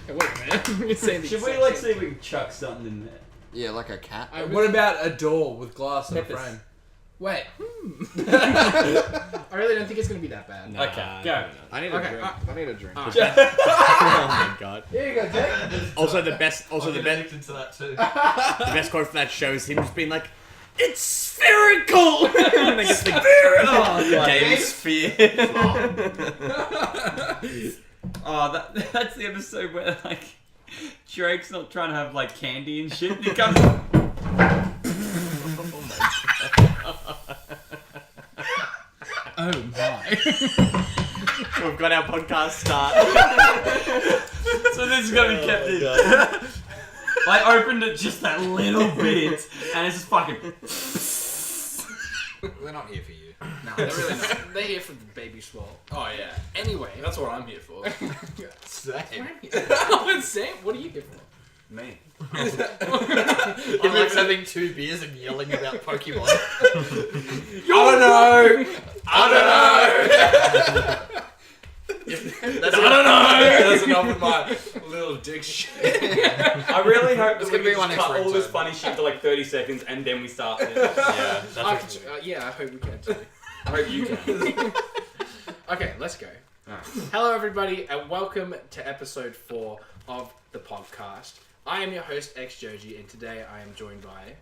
Hey, wait a minute. You're saying the Should we exact see same if we can chuck something in there? Yeah, like a cat. What about a door with glass in a Peppers. frame? Wait. I really don't think it's going to be that bad. Nah, Okay, go. I need a drink. I need a drink. Ah. Oh my god. Here you go, Jake. Also the best I'll get addicted to that too. the best quote for that show is him just being like, "It's spherical!" And they get the game sphere. Oh, that's the episode where, like, Drake's not trying to have, like, candy and shit. He comes... Oh my. We've got our podcast start. So this is gonna be kept in. I opened it just that little bit, and it's just fucking... They're not here for you. No, they're really not. They're here for the baby swallow. Oh yeah. Anyway. That's what I'm here for. Same. I'm saying, what are you here for? Me. I'm like having 2 beers and yelling about Pokemon. I don't know. That's enough with my little dick shit. I really hope It's that we gonna be can my just next cut all this ringtone. funny shit to like 30 seconds and then we start. Yeah, that's Yeah, I hope we can too. I hope you can. Okay, let's go. Alright. Hello, everybody, and welcome to episode 4 of the podcast. I am your host, XJooJee, and today I am joined by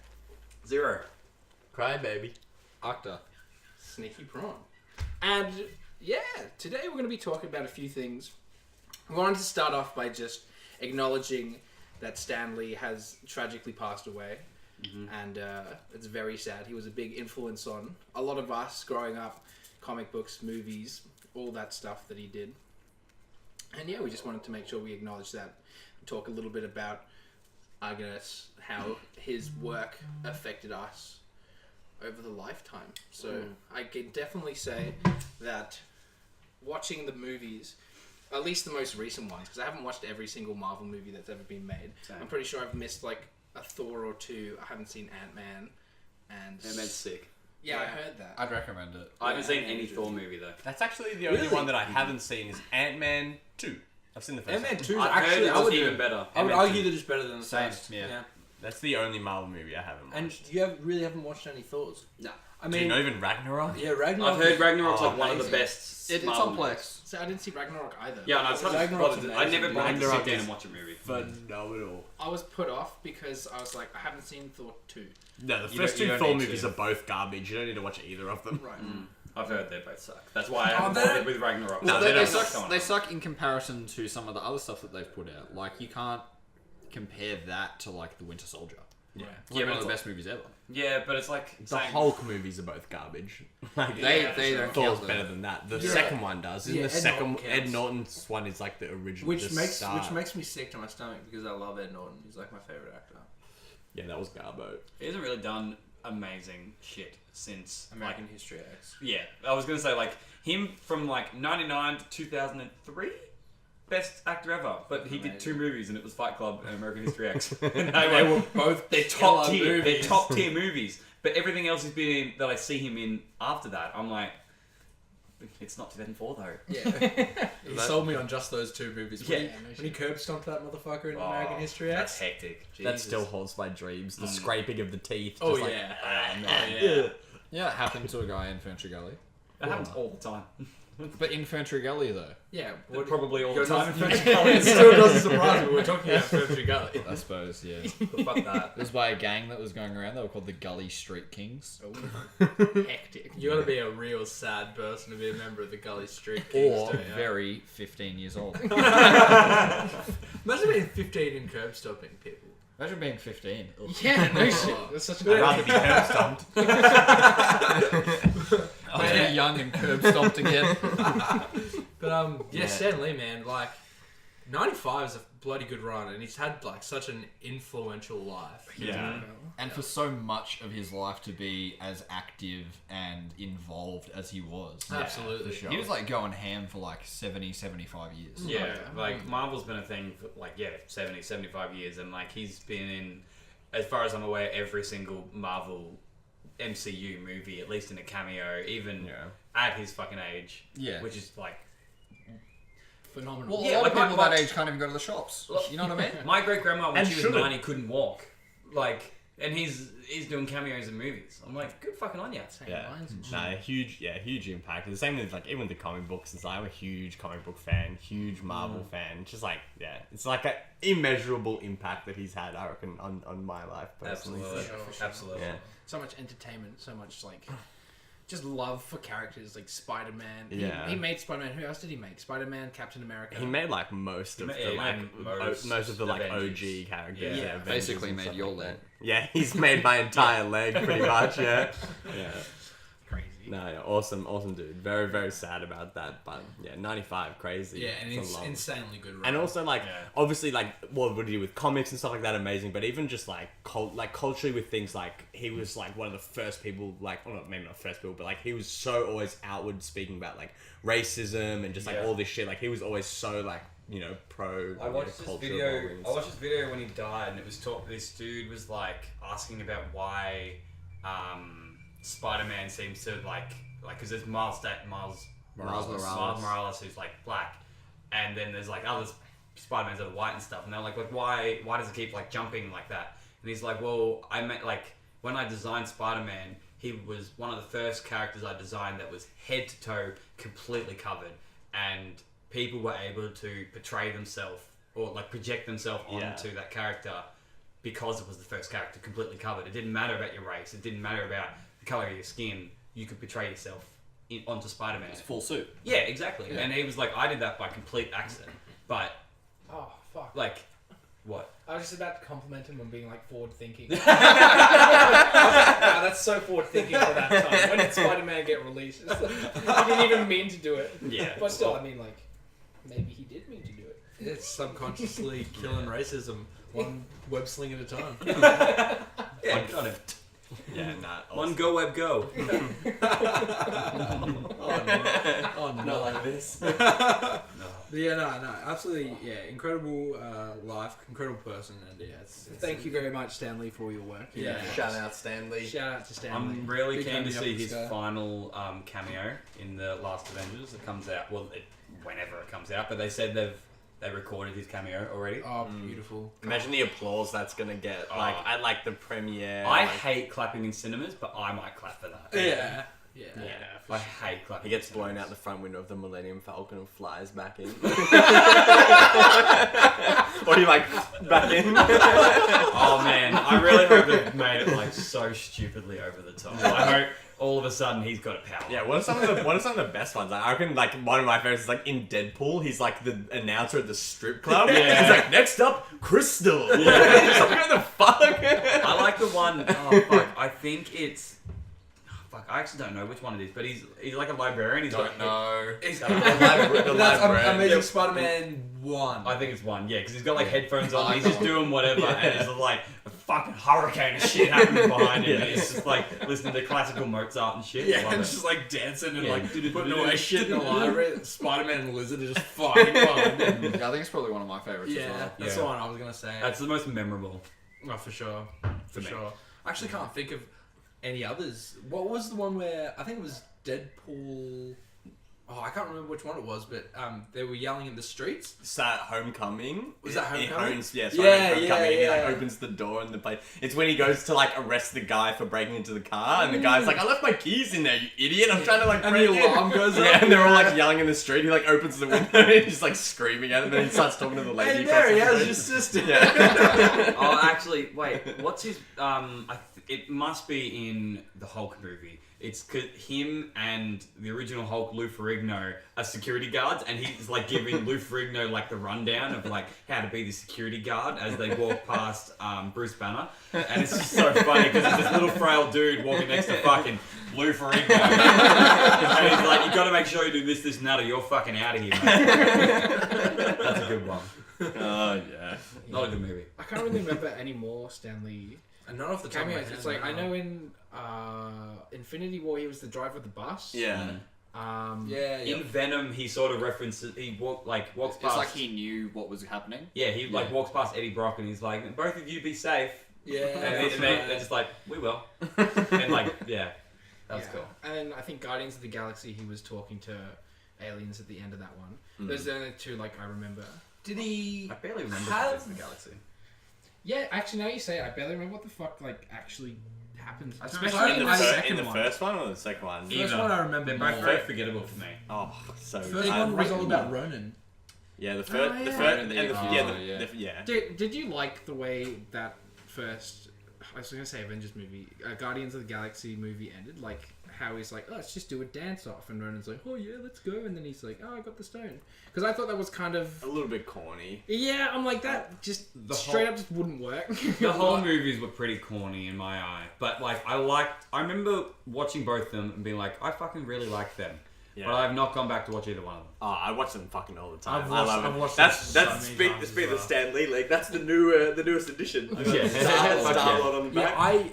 0. Cry baby. Octa. Sneaky Prawn. And yeah, today we're going to be talking about a few things. We wanted to start off by just acknowledging that Stan Lee has tragically passed away. And it's very sad. He was a big influence on a lot of us growing up, comic books, movies, all that stuff that he did. And yeah, we just wanted to make sure we acknowledge that. Talk a little bit about, I guess, how his work affected us over the lifetime. So I can definitely say that watching the movies, at least the most recent ones, because I haven't watched every single Marvel movie that's ever been made. Same. I'm pretty sure I've missed like a Thor or 2. I haven't seen Ant-Man. And Ant-Man's sick. yeah, I heard that. I'd recommend it. I haven't seen any Thor movie though. That's actually the only Really? one that I haven't seen is Ant-Man 2. I've seen the first Ant-Man one. 2 is I've heard actually, it's I would, even better. I would Ant-Man argue 2. that it's better than the Same, first. yeah. That's the only Marvel movie I haven't watched. And you really haven't watched any Thors? No. I Do mean, you know even Ragnarok? yeah, Ragnarok. I've heard Ragnarok's Oh, like one of the amazing. best. It's Marvel on movies. Plex. So I didn't see Ragnarok either. Yeah, no, it's not Ragnarok's I never amazing. bothered to sit Ragnarok down is and watch a movie. Phenomenal. I was put off because I was like, I haven't seen Thor 2. No, the You first don't- you two don't Thor need movies to. are both garbage. You don't need to watch either of them. Right. I've heard they both suck. That's why I haven't they bothered don't- with Ragnarok. No, So they They, don't don't know what's suck, going they on. suck in comparison to some of the other stuff that they've put out. Like, you can't compare that to, like, The Winter Soldier. Yeah. Like, Yeah, one but of the it's best movies ever. Yeah, but it's like The saying- Hulk movies are both garbage. Like, They Yeah, they sure. don't Thor's count them. better than that. The Yeah. second one does. Isn't Yeah, the Ed second Norton Ed counts. Norton's one is like the original. which the makes start. me sick to my stomach because I love Ed Norton. He's like my favorite actor. Yeah, that was Garbo. He hasn't really done amazing shit since American History X. Like, yeah, I was gonna say like him from like '99 to 2003, best actor ever. But he did Amazing. 2 movies and it was Fight Club and American History X. And They were both they're top killer tier. They're movies. top tier movies. But everything else he's been in that I see him in after that, I'm like, it's not 2004 though. Yeah. He sold me on just those 2 movies. Yeah. When he curb stomped that motherfucker in Oh, American History X. That's hectic. That Jesus. still haunts my dreams. The scraping of the teeth. Oh just like, yeah. Ah, no. Oh yeah. Yeah, it happened to a guy in Infantry Gully. That happens all the time. But Infantry Gully, though. Yeah. Probably all the You're time. not- It still doesn't surprise me. We're talking about Infantry Gully. I suppose, yeah. Fuck that. It was by a gang that was going around. They were called the Gully Street Kings. Hectic. You gotta be a real sad person to be a member of the Gully Street Kings, Or don't you? very 15 years old. Imagine being 15 and curb stomping people. Imagine being 15. Yeah, no shit. That's such I'd a rather be curb stomped. I was really young and curb stomped again. But yeah, Stan Lee, man, like 95 is a bloody good run, and he's had like such an influential life. Yeah. And for so much of his life to be as active and involved as he was. Absolutely. For sure. He was like going ham for like 70, 75 years. Yeah, like Marvel's been a thing for like 70, 75 years, and like he's been in, as far as I'm aware, every single Marvel MCU movie, at least in a cameo, even at his fucking age. Yeah. Which is like phenomenal. Well, Yeah, a lot of like people my- that age can't even go to the shops. You know what I mean? My great grandma when And she was shouldn't. 90 couldn't walk, like, and he's doing cameos in movies. I'm like, good fucking on ya. Yeah, huge impact. The same with like even with the comic books. It's like I'm a huge comic book fan, huge Marvel fan. Just like it's like an immeasurable impact that he's had. I reckon on my life personally. Absolutely, For sure. absolutely. Yeah. So much entertainment, so much like just love for characters like Spider-Man. Yeah. He made Spider-Man. Who else did he make? Spider-Man, Captain America. He made like most of Yeah, the like most of the like Avengers. OG characters. Yeah. Avengers Basically and made stuff your like leg. that. Yeah, he's made my entire leg pretty much. Yeah. Crazy. No, awesome dude. Very, very sad about that. But yeah, 95, crazy. Yeah, and It's it's a lot. insanely good. And also like Yeah. obviously like what would he do with comics and stuff like that, amazing. But even just like culturally with things like he was like one of the first people like, well, maybe not first people, but like he was so always outward speaking about like racism and just like Yeah. all this shit. Like he was always so like pro. I watched this culture video. evolving and I watched stuff. this video when he died, and it was this dude was like asking about why Spider-Man seems to like because there's Miles Morales who's like black, and then there's like other Spider-Mans that are white and stuff, and they're like why does it keep like jumping like that? And he's like, well, I meant like when I designed Spider-Man, he was one of the first characters I designed that was head to toe completely covered, and people were able to portray themselves or like project themselves onto that character because it was the first character completely covered. It didn't matter about your race. It didn't matter about the color of your skin. You could portray yourself onto Spider-Man. It's full suit. Yeah, exactly. Yeah. And he was like, I did that by complete accident. But Oh fuck. like, what? I was just about to compliment him on being like forward thinking. Wow, that's so forward thinking for that time. When did Spider-Man get released? It's like, he didn't even mean to do it. Yeah. But still, I mean, like, maybe he did mean to do it. It's subconsciously killing racism one web sling at a time. Yeah, got it. Yeah, One go web go. Oh no. not like this. But yeah, no, absolutely, yeah, incredible life, incredible person, and yeah, it's Thank you very much, Stanley, for your work. Yeah. Shout out Stanley. Shout out to Stanley. I'm really Big keen to hand me up see in the his sky. final cameo in the last Avengers that comes out. Well, whenever it comes out, but they said they recorded his cameo already. Oh, beautiful. Imagine the applause that's gonna get like at like the premiere. I like, hate clapping in cinemas, but I might clap for that. Yeah. I hate clapping. he gets in blown cinemas. out the front window of the Millennium Falcon and flies back in. Or do you like back in? Oh man, I really hope they've made it like so stupidly over the top. I hope all of a sudden he's got a power. Yeah, what are some of the best ones? Like, I reckon like one of my favorites is like in Deadpool. He's like the announcer at the strip club. Yeah. He's like, next up, Crystal. Yeah. He's like, what the fuck? I like the one. Oh fuck, I think it's. Fuck, I actually don't know which one it is, but he's like a librarian. He's Don't know. He's The That's librarian. Amazing Spider-Man 1. I think it's one, yeah, because he's got like headphones on, I he's just know. doing whatever, and there's like a fucking hurricane of shit happening behind him, and he's just like listening to classical Mozart and shit. Yeah, Love and it. just like dancing and Yeah. like putting away shit in the library. Spider-Man and Lizard are just fighting behind him. Yeah, I think it's probably one of my favorites as Yeah, well. that's Yeah. the one I was gonna say. That's the most memorable. Oh, for sure. For me. sure. I actually can't think of any others. What was the one where I think it was Deadpool? Oh, I can't remember which one it was, but they were yelling in the streets. It's that Homecoming. Was that Homecoming? Yeah, Yeah, Homecoming. yeah, He like yeah. opens the door and the place. It's when he goes to like arrest the guy for breaking into the car, and the guy's like, "I left my keys in there, you idiot! I'm trying to like And break the in." alarm goes Yeah, up. and they're all like yelling in the street. He like opens the window and he's like screaming at him, and he starts talking to the lady. Hey, across there he the has street. your sister. Yeah. Oh, actually, wait, what's his? It must be in the Hulk movie. It's 'cause him and the original Hulk, Lou Ferrigno, are security guards, and he's like giving Lou Ferrigno like the rundown of like how to be the security guard as they walk past Bruce Banner, and it's just so funny because it's this little frail dude walking next to fucking Lou Ferrigno, and he's like, "You got to make sure you do this, this, and that, or you're fucking out of here, mate." That's a good one. Oh yeah. Not a good movie. I can't really remember any more Stanley And not off the top of my cameos. head. It's like I know in Infinity War he was the driver of the bus. Yeah. Yeah, In Venom, he sort of references. He walks It's past. like he knew what was happening. Yeah, he like walks past Eddie Brock and he's like, "Both of you be safe." Yeah. And they're just like, "We will." And like, yeah, that's Yeah. cool. And I think Guardians of the Galaxy, he was talking to aliens at the end of that one. Those are the only two like I remember. Did he? I barely remember Have- Guardians of the Galaxy. Yeah, actually, now you say it, I barely remember what the fuck like actually happened. Especially Especially in the I- second in the one. first one or the second one? First one I remember They're both more. very forgettable for me. Oh, so First I one was all reckon- about Ronan. Yeah, the first, Oh, the yeah. first, and the, Yeah. yeah. Did you like the way that first? I was gonna say Avengers movie, Guardians of the Galaxy movie ended. Like how he's like, oh, let's just do a dance off, and Ronan's like, oh yeah, let's go, and then he's like, oh, I got the stone. Because I thought that was kind of A little bit corny. yeah. I'm like that just The straight whole- up just wouldn't work. The whole movies were pretty corny in my eye, but like I remember watching both of them and being like, I fucking really like them. Yeah. But I've not gone back to watch either one of them. Oh, I watch them fucking all the time. I've I watched- love I've it. watched That's them that's so the many speed times the as speed of well. Stan Lee League. That's the newest edition. Yeah. Star-Lord on the Yeah, back.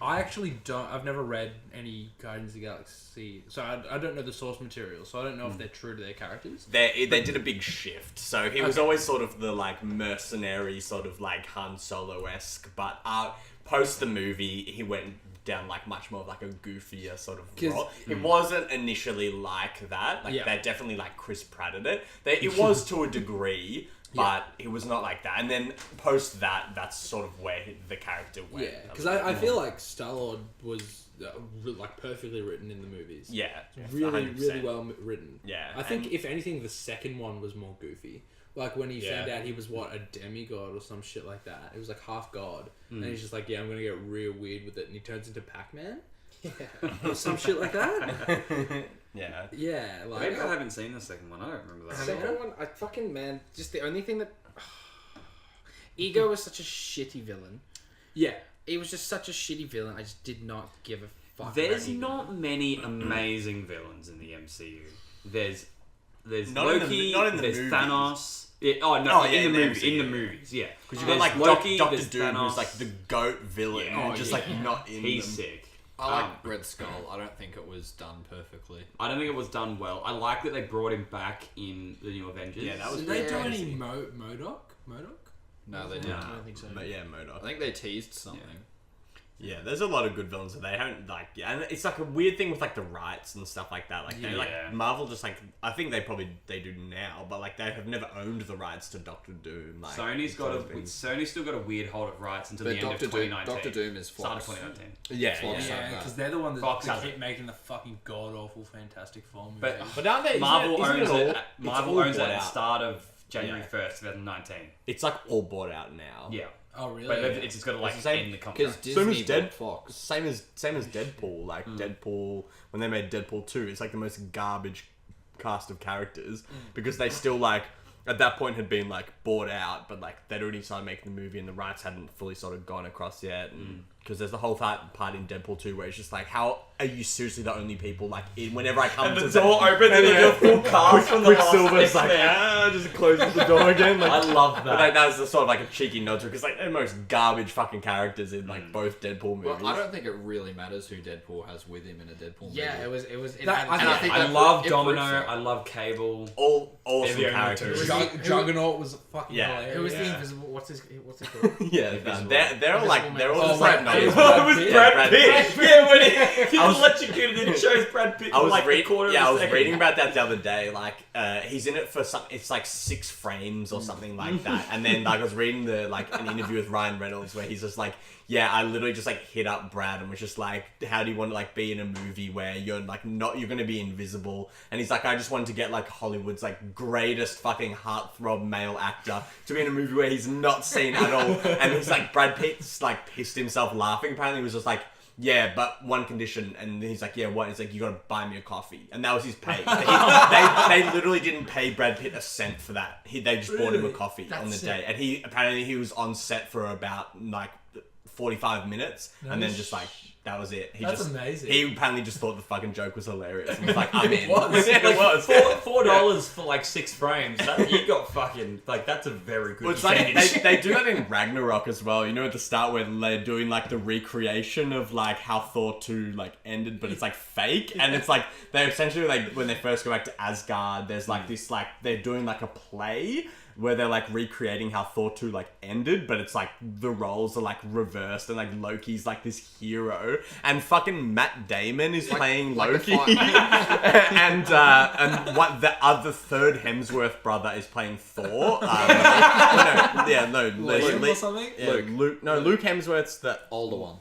I actually don't. I've never read any Guardians of the Galaxy, so I don't know the source material. So I don't know if they're true to their characters. They did a big shift. So he was Okay. always sort of the like mercenary, sort of like Han Solo-esque, but post the movie he went down like much more of like a goofier sort of 'Cause- role. It wasn't initially like that. Like Yeah. they definitely like Chris Pratted it. It was to a degree, but it was not like that. And then post that, that's sort of where the character went. Yeah, because I feel like Star-Lord was like perfectly written in the movies. Yeah, Really, 100%. really well written. Yeah, I think and- if anything, the second one was more goofy. Like when he Yeah. found out he was a demigod or some shit like that. It was like half god, and he's just like, yeah, I'm gonna get real weird with it, and he turns into Pac-Man. Or some shit like that. Yeah. Yeah, like Maybe I haven't seen the second one. I don't remember that. Second one, I fucking man, just the only thing that Ego was such a shitty villain. yeah. He was just such a shitty villain. I just did not give a fuck. There's about Ego. not many amazing villains in the MCU. There's Not in the- Loki, not in the there's movies. Thanos. Yeah, oh no, Oh, yeah, in the movie, MCU. in the movies, yeah. Because you've There's got like Loki, Doctor there's Doom, who's Thanos. like the goat villain, Yeah. and just like not in He's them. sick. I like Red Skull. I don't think it was done perfectly. I don't think it was done well. I like that they brought him back in the new Avengers. Yeah, that was Did they do Yeah. any Modoc? No, they No. didn't. I don't think so. But yeah, I Modok. think they teased something. Yeah, there's a lot of good villains that they haven't like. Yeah, and it's like a weird thing with like the rights and stuff like that. Like they Yeah. like Marvel just like I think they do now, but like they have never owned the rights to Doctor Doom. Like Sony's got sort a of thing. Sony's still got a weird hold of rights until But the end Doctor of Doom, 2019. Doctor Doom is Start of Fox. 2019. Yeah, Fox yeah. had Yeah, that. because they're the ones Fox that has keep it. making the fucking god awful Fantastic Four movies. But aren't they? Marvel isn't owns all- it. it's Marvel all owns it bought at the out. start of January Yeah. 1st, 2019. It's like all bought out now. Yeah, oh really? but it's just got to like It's the same- end the Because contract. Same as Disney Dead bought Fox. Same as Deadpool. Like Deadpool, when they made Deadpool 2, it's like the most garbage cast of characters because they still like at that point had been like bought out, but like they'd already started making the movie and the rights hadn't fully sort of gone across yet. Because there's the whole part in Deadpool 2 where it's just like, how are you seriously the only people like in whenever I come to opens and then full cast from the Quicksilver's like just closes the door again. Like, I love But that. like, that was the sort of like a cheeky nod to because like they're the most garbage fucking characters in like both Deadpool movies. Well, I don't think it really matters who Deadpool has with him in a Deadpool movie. Yeah, it was. It That- had- and I think I that love it Domino. proves it. I love Cable. all awesome They're the only characters. two. Juggernaut was fucking Yeah. hilarious. Who was the Yeah. invisible? What's it called? Yeah, Invisible. they're all like they're all Oh, just Brad like Pitt. nods. Oh, it was Pitt. Brad Brad Pitt. Pitt. Yeah, when he I was- electrocuted and it shows Brad Pitt. I for was like a quarter of I a was second. reading about that the other day. Like, he's in it for some. It's like 6 frames or something like that. And then like I was reading an interview with Ryan Reynolds where he's just like, yeah, I literally just like hit up Brad and was just like, how do you want to like be in a movie where you're like you're gonna be invisible? And he's like, I just wanted to get like Hollywood's like greatest fucking heartthrob male actor to be in a movie where he's not seen at all. And he's like, Brad Pitt's like pissed himself laughing. Apparently, he was just like, yeah, but one condition. And he's like, yeah, what? He's like, you gotta buy me a coffee. And that was his pay. They literally didn't pay Brad Pitt a cent for that. They just bought him a coffee on the That's day. And he was on set for about like 45 minutes. And then just like, that was it. That's amazing. He apparently just thought the fucking joke was hilarious. And was like, I'm in. was. It was. $4 for like 6 frames. You got fucking like that's a very good Well, it's like percentage. they do that in Ragnarok as well. You know, at the start where they're doing like the recreation of like how Thor 2 like ended, but it's like fake, and it's like they're essentially like when they first go back to Asgard. There's like this like they're doing like a play where they're like recreating how Thor 2 like ended, but it's like the roles are like reversed and like Loki's like this hero and fucking Matt Damon is playing Loki and what the other third Hemsworth brother is playing Thor. Luke or something? Yeah, Luke Hemsworth's the older one.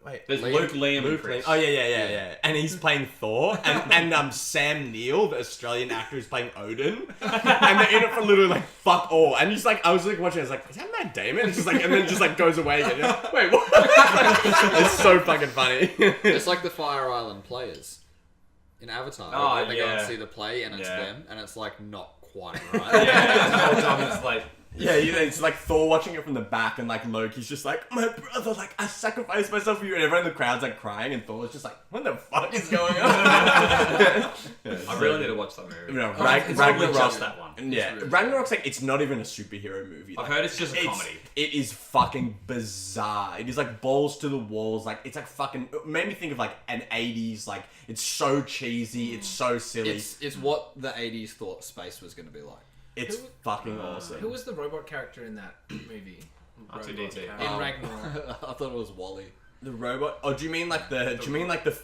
Wait, There's Luke, Liam, and Chris. Oh yeah. And he's playing Thor, and Sam Neill, the Australian actor, is playing Odin, and they're in it for literally like fuck all. And he's like, I was like watching, I was like, is that Matt Damon? It's just like, and then just like goes away again. Like, wait, what? It's so fucking funny. It's like the Fire Island players in Avatar. Oh, where they go yeah. and see the play, and it's Yeah. them, and it's like not quite right. Yeah, the whole time it's like. Yeah, it's like Thor watching it from the back, and like Loki's just like, my brother, like I sacrificed myself for you, and everyone in the crowd's like crying, and Thor's just like, what the fuck is going on? I really need to watch that movie. No, It's probably just that one. Yeah, Ragnarok's like, it's not even a superhero movie. I've Like, heard it's just a comedy. It is fucking bizarre. It is like balls to the walls. Like it's like fucking. It made me think of like an 80s. Like it's so cheesy. It's so silly. It's what the 80s thought space was going to be like. It's fucking awesome. Who was the robot character in that movie? R2-D2. In Ragnarok. I thought it was Wally. The robot? Oh, do you mean like the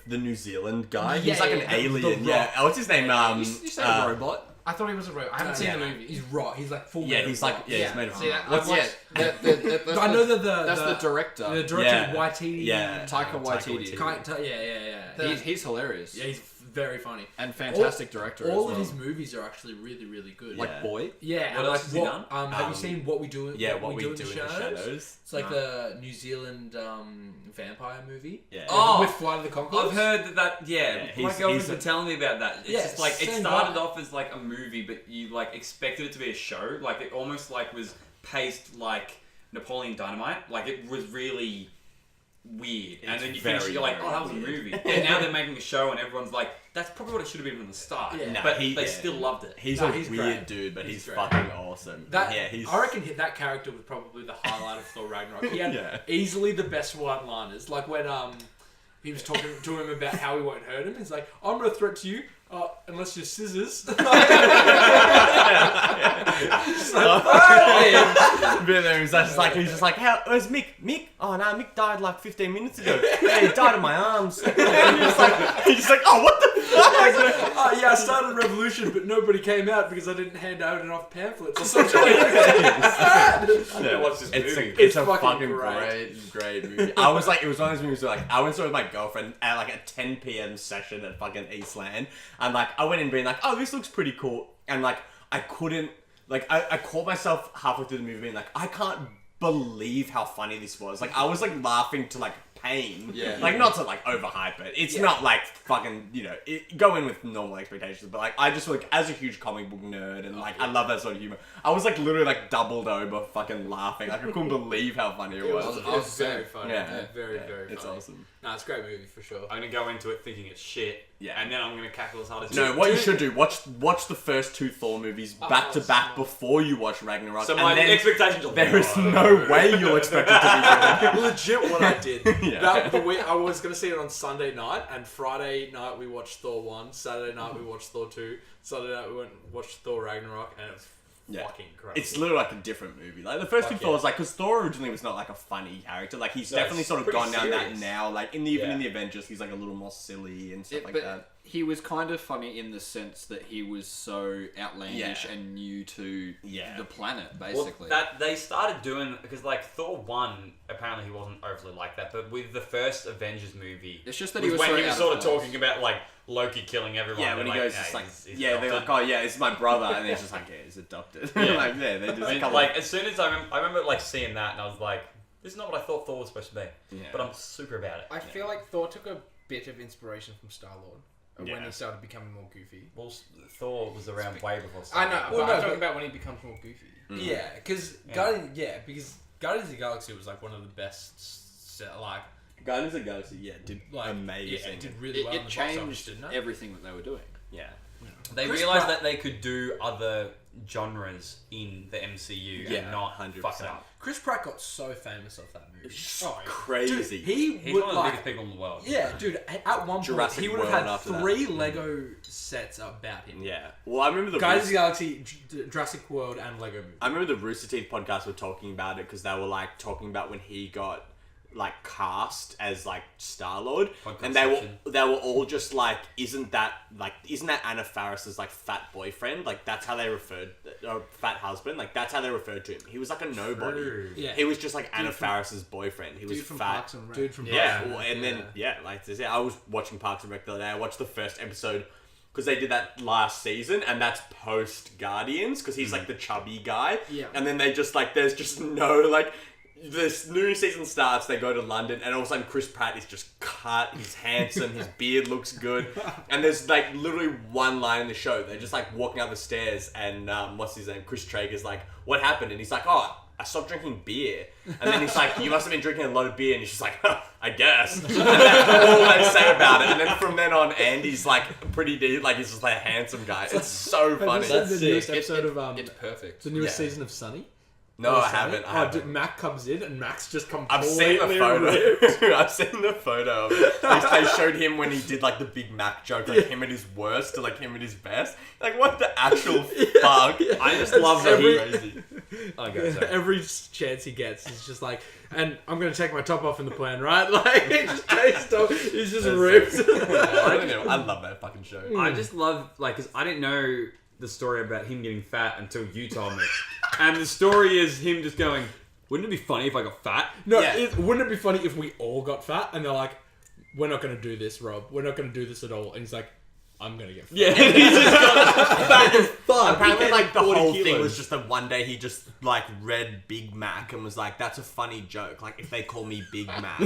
New Zealand guy? Yeah, He's like yeah, an the alien. Rock. Yeah. Oh, what's his name? You said robot? I thought he was a robot. I haven't seen yeah. the movie. He's right. He's like full. Yeah, he's like he's made of. See that? What's I watched- That's I know that that's the director. The director Yeah. Waititi. Yeah. Taika Waititi. Yeah. He's hilarious. Yeah, he's very funny. And fantastic director All as of well. his movies are actually really, really good. Yeah. Like Boy. Yeah. What and else like has he done? Have you seen What We Do? Yeah, what we do in the Shadows. It's like the New Zealand vampire movie. Yeah. Oh, with Flight of the Conchords. I've heard that. Yeah, My he's girlfriend's a- been telling me about that. It's Yeah, just like it same started vibe. off as like a movie, but you like expected it to be a show. Like it almost like was paced like Napoleon Dynamite. Like it was really weird. And It's then you finish, very, you're like, very oh, that was a weird. movie. And now they're making a show, and everyone's like, that's probably what it should have been from the start. Yeah. Nah, But he- they yeah. still loved it. He's No, a he's weird great. dude, but He's he's great. fucking awesome. That, Yeah, he's. I reckon that character was probably the highlight of Thor Ragnarok. He had Yeah. easily the best one-liners. Like when he was talking to him about how he won't hurt him. He's like, I'm going to threat to you unless you're scissors. But then he's just like, how? Where's Mick? Mick? Oh no, Mick died like 15 minutes ago. Yeah, he died in my arms. And he's just like, oh, what the fuck? Oh yeah, I started a revolution, but nobody came out because I didn't hand out enough pamphlets or something. Yeah, Watch this it's movie. a, it's a fucking fucking great. great movie. I was like, it was one of those movies where like, I went to with my girlfriend at like a 10 p.m. session at fucking Eastland, and like, I went in being like, oh, this looks pretty cool, and like, I couldn't, like, I caught myself halfway through the movie being like, I can't believe how funny this was. Like, I was like laughing to like pain. Yeah. Like, not to like overhype it. It's not like fucking, you know, go in with normal expectations, but like, I just like, as a huge comic book nerd and like, I love that sort of humor, I was like literally like doubled over fucking laughing. Like, I couldn't believe how funny it was. It was very funny. Yeah. Very, very funny. It's awesome. No, it's a great movie for sure. I'm going to go into it thinking it's shit. Yeah. And then I'm going to cackle as hard as No, what you should do, watch the first two Thor movies back to back before you watch Ragnarok. So and my then expectations are there is no way you'll expect it to be good. Legit what I did. Yeah. The week, I was going to see it on Sunday night, and Friday night we watched Thor 1, Saturday night we watched Thor 2, Sunday night we went and watched Thor Ragnarok, and it was fucking crazy. It's literally like a different movie. Like the first two Thors, like, because Thor originally was not like a funny character. Like he's definitely it's sort of pretty gone down that serious. now. Like even in the Avengers, he's like a little more silly and stuff like but that. he was kind of funny in the sense that he was so outlandish Yeah. and new to Yeah. the planet, Well, basically. that they started doing because like Thor 1 apparently he wasn't overly like that, but with the first Avengers movie, It's just that was he was when so he was out sort of of place. talking about like Loki killing everyone. Yeah, when he they're goes, "Nah, it's like, he's yeah, they're adopted." like, oh yeah, it's my brother, and he's just like, yeah, he's adopted. Yeah. Like, yeah, they just I mean, come like as soon as I remember like seeing that, and I was like, this is not what I thought Thor was supposed to be. Yeah. But I'm super about it. I feel like Thor took a bit of inspiration from Star-Lord when Yeah. he started becoming more goofy. Well, Thor was around way before. I know, Star-Lord. but Well, no, I'm talking but- about when he becomes more goofy. Yeah, because Guardians of the Galaxy was like one of the best, like Guardians of the Galaxy, yeah, did amazing. Yeah, it did really well. It in the box office, changed didn't it? everything that they were doing. Yeah. They Chris realized Pratt- that they could do other genres in the MCU Yeah, and not 100%. fuck it up. Chris Pratt got so famous off that movie. It's Oh, yeah. crazy. He He's would one of the like. biggest people in the world. Yeah, dude. At one point, Jurassic he would have World had after that. 3 Lego sets about him. Yeah. Well, I remember the Guardians of the Galaxy, Jurassic World, and Lego movie. I remember the Rooster Teeth podcast were talking about it because they were like talking about when he got like cast as like Star-Lord, Podcast and they section. were all just like, isn't that Anna Faris's like fat boyfriend? Like that's how they referred, or fat husband. Like that's how they referred to him. He was like a nobody. True. Yeah. He was just like Anna Faris's boyfriend. He was Dude from fat. Parks and Rec. Dude from Yeah, Parks well, and and Rec. then like this. I was watching Parks and Rec the other day. I watched the first episode because they did that last season, and that's post Guardians because he's like the chubby guy. Yeah. And then they just like, there's just no like. This new season starts, they go to London, and all of a sudden Chris Pratt is just cut, he's handsome, his beard looks good, and there's like literally one line in the show, they're just like walking up the stairs, and what's his name, Chris Traeger's like, what happened? And he's like, oh, I stopped drinking beer. And then he's like, you must have been drinking a lot of beer, and he's just like, I guess. And that's all they say about it, and then from then on, Andy's like pretty deep, like he's just like a handsome guy. It's so funny. Have you seen the newest It- episode of It's perfect. the newest Yeah. season of Sunny? No, I Sunny? haven't. I haven't. Dude, Mac comes in and Mac's just completely I've seen the ripped. photo. I've seen the photo of it. They showed him when he did like the Big Mac joke, like him at his worst to like him at his best. Like what the actual fuck? I just love that he. Crazy. Oh, go, sorry. Every chance he gets, he's just like, and I'm gonna take my top off in the plan, right? Like, he just takes top, he's just ripped. I don't know. I love that fucking show. I just love, like, because I didn't know the story about him getting fat until you told me. And the story is him just going, wouldn't it be funny if I got fat? No, Yeah. wouldn't it be funny if we all got fat and they're like, we're not gonna do this, Rob. We're not gonna do this at all. And he's like, I'm gonna get fat. Yeah, he's just got fat as fuck. Apparently, He like the gained 40 whole thing kilos. was just that one day he just like read Big Mac and was like, "That's a funny joke. Like if they call me Big Mac."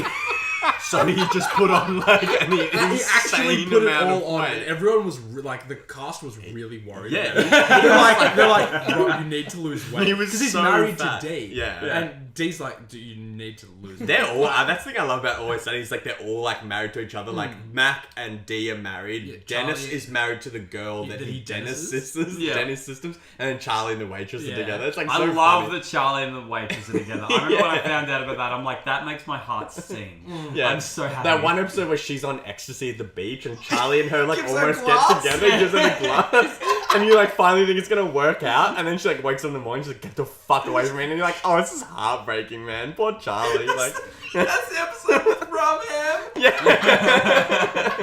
So he just put on like an And he actually insane put it amount of all on, weight. and everyone was like, the cast was really worried. Yeah. they're like, bro, you need to lose weight. He was because he's so married fat. to Dee. Yeah. and Dee's like, do you need to lose weight? They're all. That's the thing I love about Always Sunny is like they're all like married to each other. Like Mac and Dee are married. Yeah, Dennis Charlie- is married to the girl that that he he Dennis Dennis's? sisters. Yeah. Dennis systems, and then Charlie and the waitress are Yeah. together. It's like I so love funny. that Charlie and the waitress are together. I remember when I found out about that, I'm like, that makes my heart sing. Yeah. I'm so happy. That one episode where she's on ecstasy at the beach and Charlie and her like Gives her almost get glass. together. He gives her the glass, and you like finally think it's gonna work out, and then she like wakes up in the morning, she's like, "Get the fuck away from me!" And you're like, "Oh, this is heartbreaking, man. Poor Charlie." Like, That's the episode with Bromham.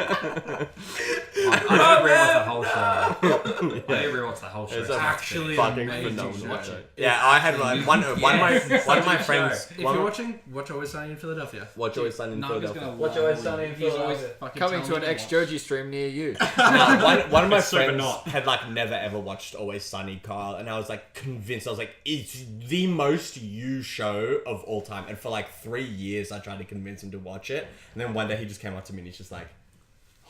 I need to rewatch the whole show. I need to rewatch the whole show. It's a Actually fucking amazing phenomenal. show. Yeah, I had like one of my Yes, friends. If you're watching, watch Always Sunny in Philadelphia. Watch Always Sunny in Naga's Philadelphia. gonna Watch love Always it. Sunny in He's always Philadelphia. fucking Coming to telling an me to watch. XJooJee stream near you. One of my Super friends not. had like never ever watched Always Sunny, Kyle, and I was like convinced. I was like, it's the most you show of all time. And for like 3 years, I tried to convince him to watch it, and then one day he just came up to me and he's just like,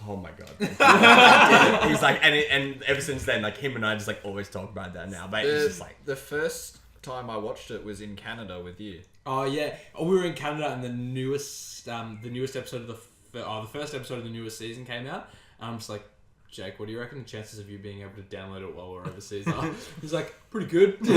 "Oh my god!" thank you." He's like, and ever since then, like him and I just like always talk about that now. But it's just like, The first time I watched it was in Canada with you. Oh yeah, we were in Canada, and the newest episode of the first episode of the newest season came out. And I'm just like, Jake, what do you reckon the chances of you being able to download it while we're overseas are? He's like, pretty good. So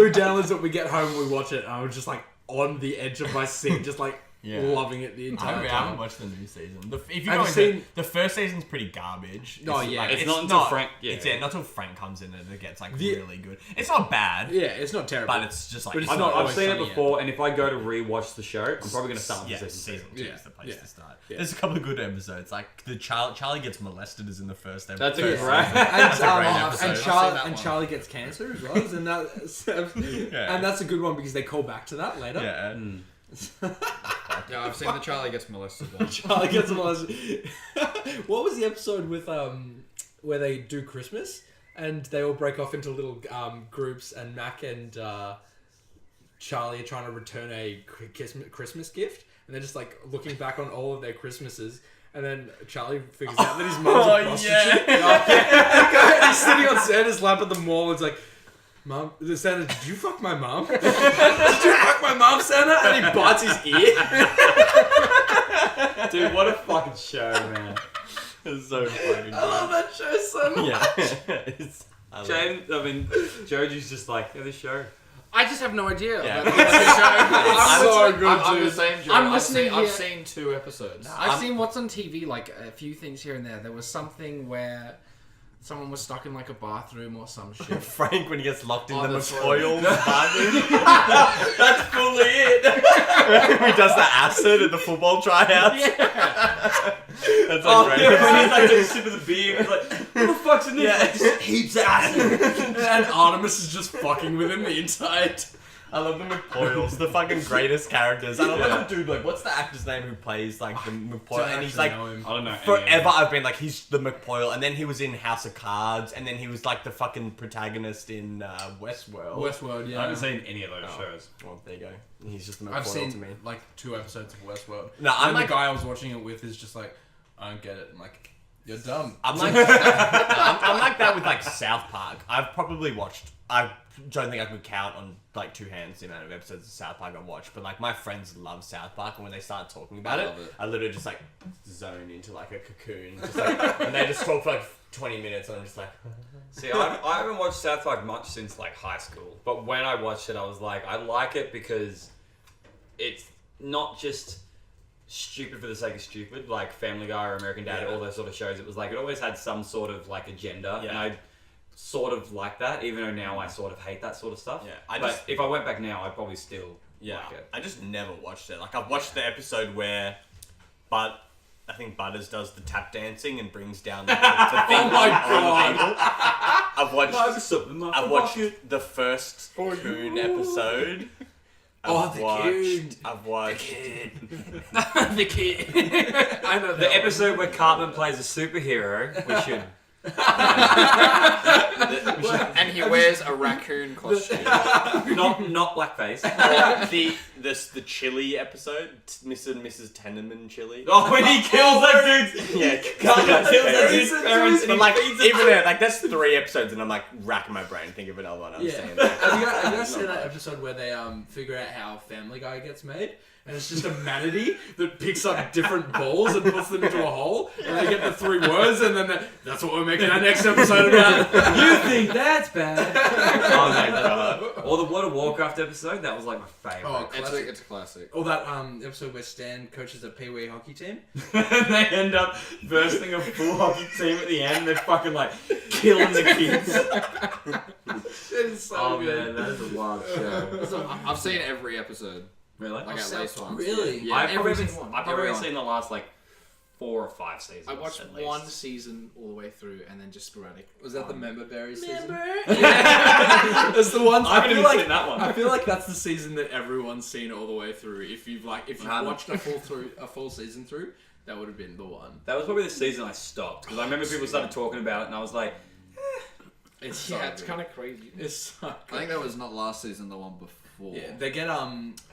he downloads it, we get home, we watch it, and I was just like on the edge of my seat, just like Yeah. loving it the entire I haven't time. watched the new season. If you Have go you into seen- the first season's pretty garbage. Oh, yeah. like, It's not until Frank- yeah. It's not until Frank comes in and it gets like The- really good. It's not bad, Yeah, it's not terrible. but it's just like But it's I've, not I've Always seen it Sunny yet. before, and if I go to rewatch the show, I'm probably going to start with Yeah, season season 2. two Yeah, is the place yeah. to start. Yeah. There's a couple of good episodes. Like the Charlie gets molested is in the first episode. That's a First great- season. and, That's a great and, episode. I've seen that one. Charlie gets cancer as well, isn't that? Yeah. And that's a good one because they call back to that later. Yeah. Yeah, I've seen the Charlie gets molested one. Charlie gets molested. What was the episode with where they do Christmas and they all break off into little groups, and Mac and Charlie are trying to return a Christmas gift, and they're just like looking back on all of their Christmases. And then Charlie figures out that his mom's a prostitute. And he's sitting on Santa's lap at the mall. It's like, Mom, Santa, did you fuck my mom? Did you fuck my mom, Santa? And he bites his ear. Dude, what a fucking show, man. It's so fucking I love that show so much. good. Yeah. I love it. JooJee's just like, yeah, this show. I just have no idea. Yeah. About this show. I'm so listening- good, I'm the dude. same, Joe. I'm I've listening seen- I've here. seen 2 episodes. I've seen what's on TV, like a few things here and there. There was something where someone was stuck in like a bathroom or some shit. Frank when he gets locked in Oh, the that's McCoyle's bathroom. That's fully it. He does the acid at the football tryouts. Yeah. That's like great. Yeah, when he's like taking a sip of the beer, he's like, what the fuck's in this? Yeah. Like, just heaps of acid. And Artemis is just fucking with him the entire time. I love the McCoyles, the fucking greatest characters. And I love that dude, like, what's the actor's name who plays, like, the McCoyle? And he's like, I don't know. forever I've been like, he's the McCoyle, and then he was in House of Cards, and then he was like the fucking protagonist in Westworld. Westworld, yeah. I haven't seen any of those shows. Well, there you go. He's just the McCoyle I've seen to me. like 2 episodes of Westworld. No, I'm and like- the guy I was watching it with is just like, I don't get it. I'm like, you're dumb. I'm like, I'm like that with like South Park. I've probably watched. I don't think I could count on like 2 hands the amount of episodes of South Park I've watched. But like my friends love South Park, and when they start talking about I it, love it. I literally just like zone into like a cocoon, just like, and they just talk for like 20 minutes, and I'm just like, See, I haven't watched South Park much since like high school. But when I watched it, I was like, I like it because it's not just stupid for the sake of stupid, like Family Guy or American Dad, Yeah. all those sort of shows. It was like, it always had some sort of like agenda, Yeah. and I sort of like that, even though now I sort of hate that sort of stuff. Yeah, But if I went back now, I'd probably still yeah. like it. I just never watched it. Like I've watched the episode where, I think Butters does the tap dancing and brings down the thing Oh my on the table. I've watched the first Cocoon episode. I've watched The kid. I know The that episode where Cartman plays a superhero, we should. And he wears a raccoon costume. not blackface. the chili episode, Mr. and Mrs. Tenenman chili. Oh, when he kills that dude's Yeah, Cartman kills that dude's parents, and but he like feeds even there, like that's 3 episodes, and I'm like racking my brain, think of another one. I'm Yeah. saying. Have you guys seen that episode where they figure out how Family Guy gets made? And it's just a manatee that picks up different balls and puts them into a hole, and they get the 3 words, and then that's what we're making our next episode about. You think that's bad? Oh, mate, that- or the World of Warcraft episode, that was like my favourite. Oh, classic. It's a classic. Or that episode where Stan coaches a Pee-wee hockey team. And they end up bursting a full hockey team at the end. They're fucking like killing the kids. It is so Oh good. man, that is a wild show. I've seen every episode. Really? Like at South least Park. once. Really? Yeah. I've probably, every been, single one. I've probably Everyone. seen the last like 4 or 5 seasons. I watched at least. 1 season all the way through, and then just sporadic. Was that the Member Berry season? Yeah. That's the one. I haven't feel even like seen that one. I feel like that's the season that everyone's seen all the way through. If you've watched a full season through, that would have been the one. That was probably the season I stopped because I remember people started talking about it, and I was like, It's so Yeah, it's good. kind of crazy. It's so I good. think that was not last season, the one before. Yeah, they get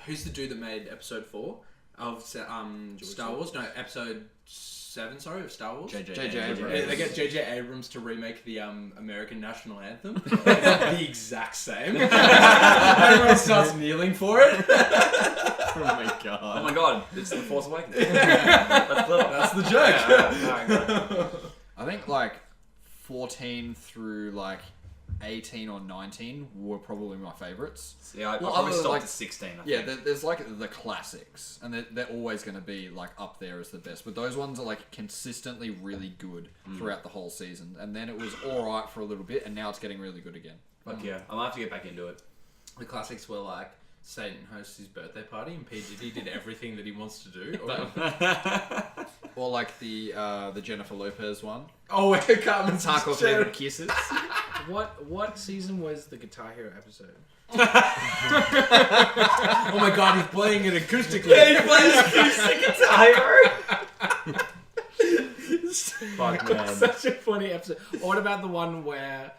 who's the dude that made episode 4 of Star Wars? No, episode 7. Sorry, of Star Wars. J.J. Yeah, Abrams. they get J.J. Abrams to remake the American national anthem. The exact same. Everyone starts kneeling for it. Oh my oh god. my god, it's the Force Awakens. That's clever. That's the joke. Yeah. I think like 14 through like 18 or 19 were probably my favorites. See, I Well, probably other, stopped like- at 16. I Yeah, think. there's like the classics, and they're always going to be like up there as the best. But those ones are like consistently really good throughout the whole season. And then it was all right for a little bit, and now it's getting really good again. Fuck yeah, I'm gonna have to get back into it. The classics were like Satan hosts his birthday party and P. Diddy did everything that he wants to do. Or like the Jennifer Lopez one. Oh, where Carmen's Tarkov favorite kisses. What season was the Guitar Hero episode? Oh my god, he's playing it acoustically. Fuck man. Such a funny episode. Or what about the one where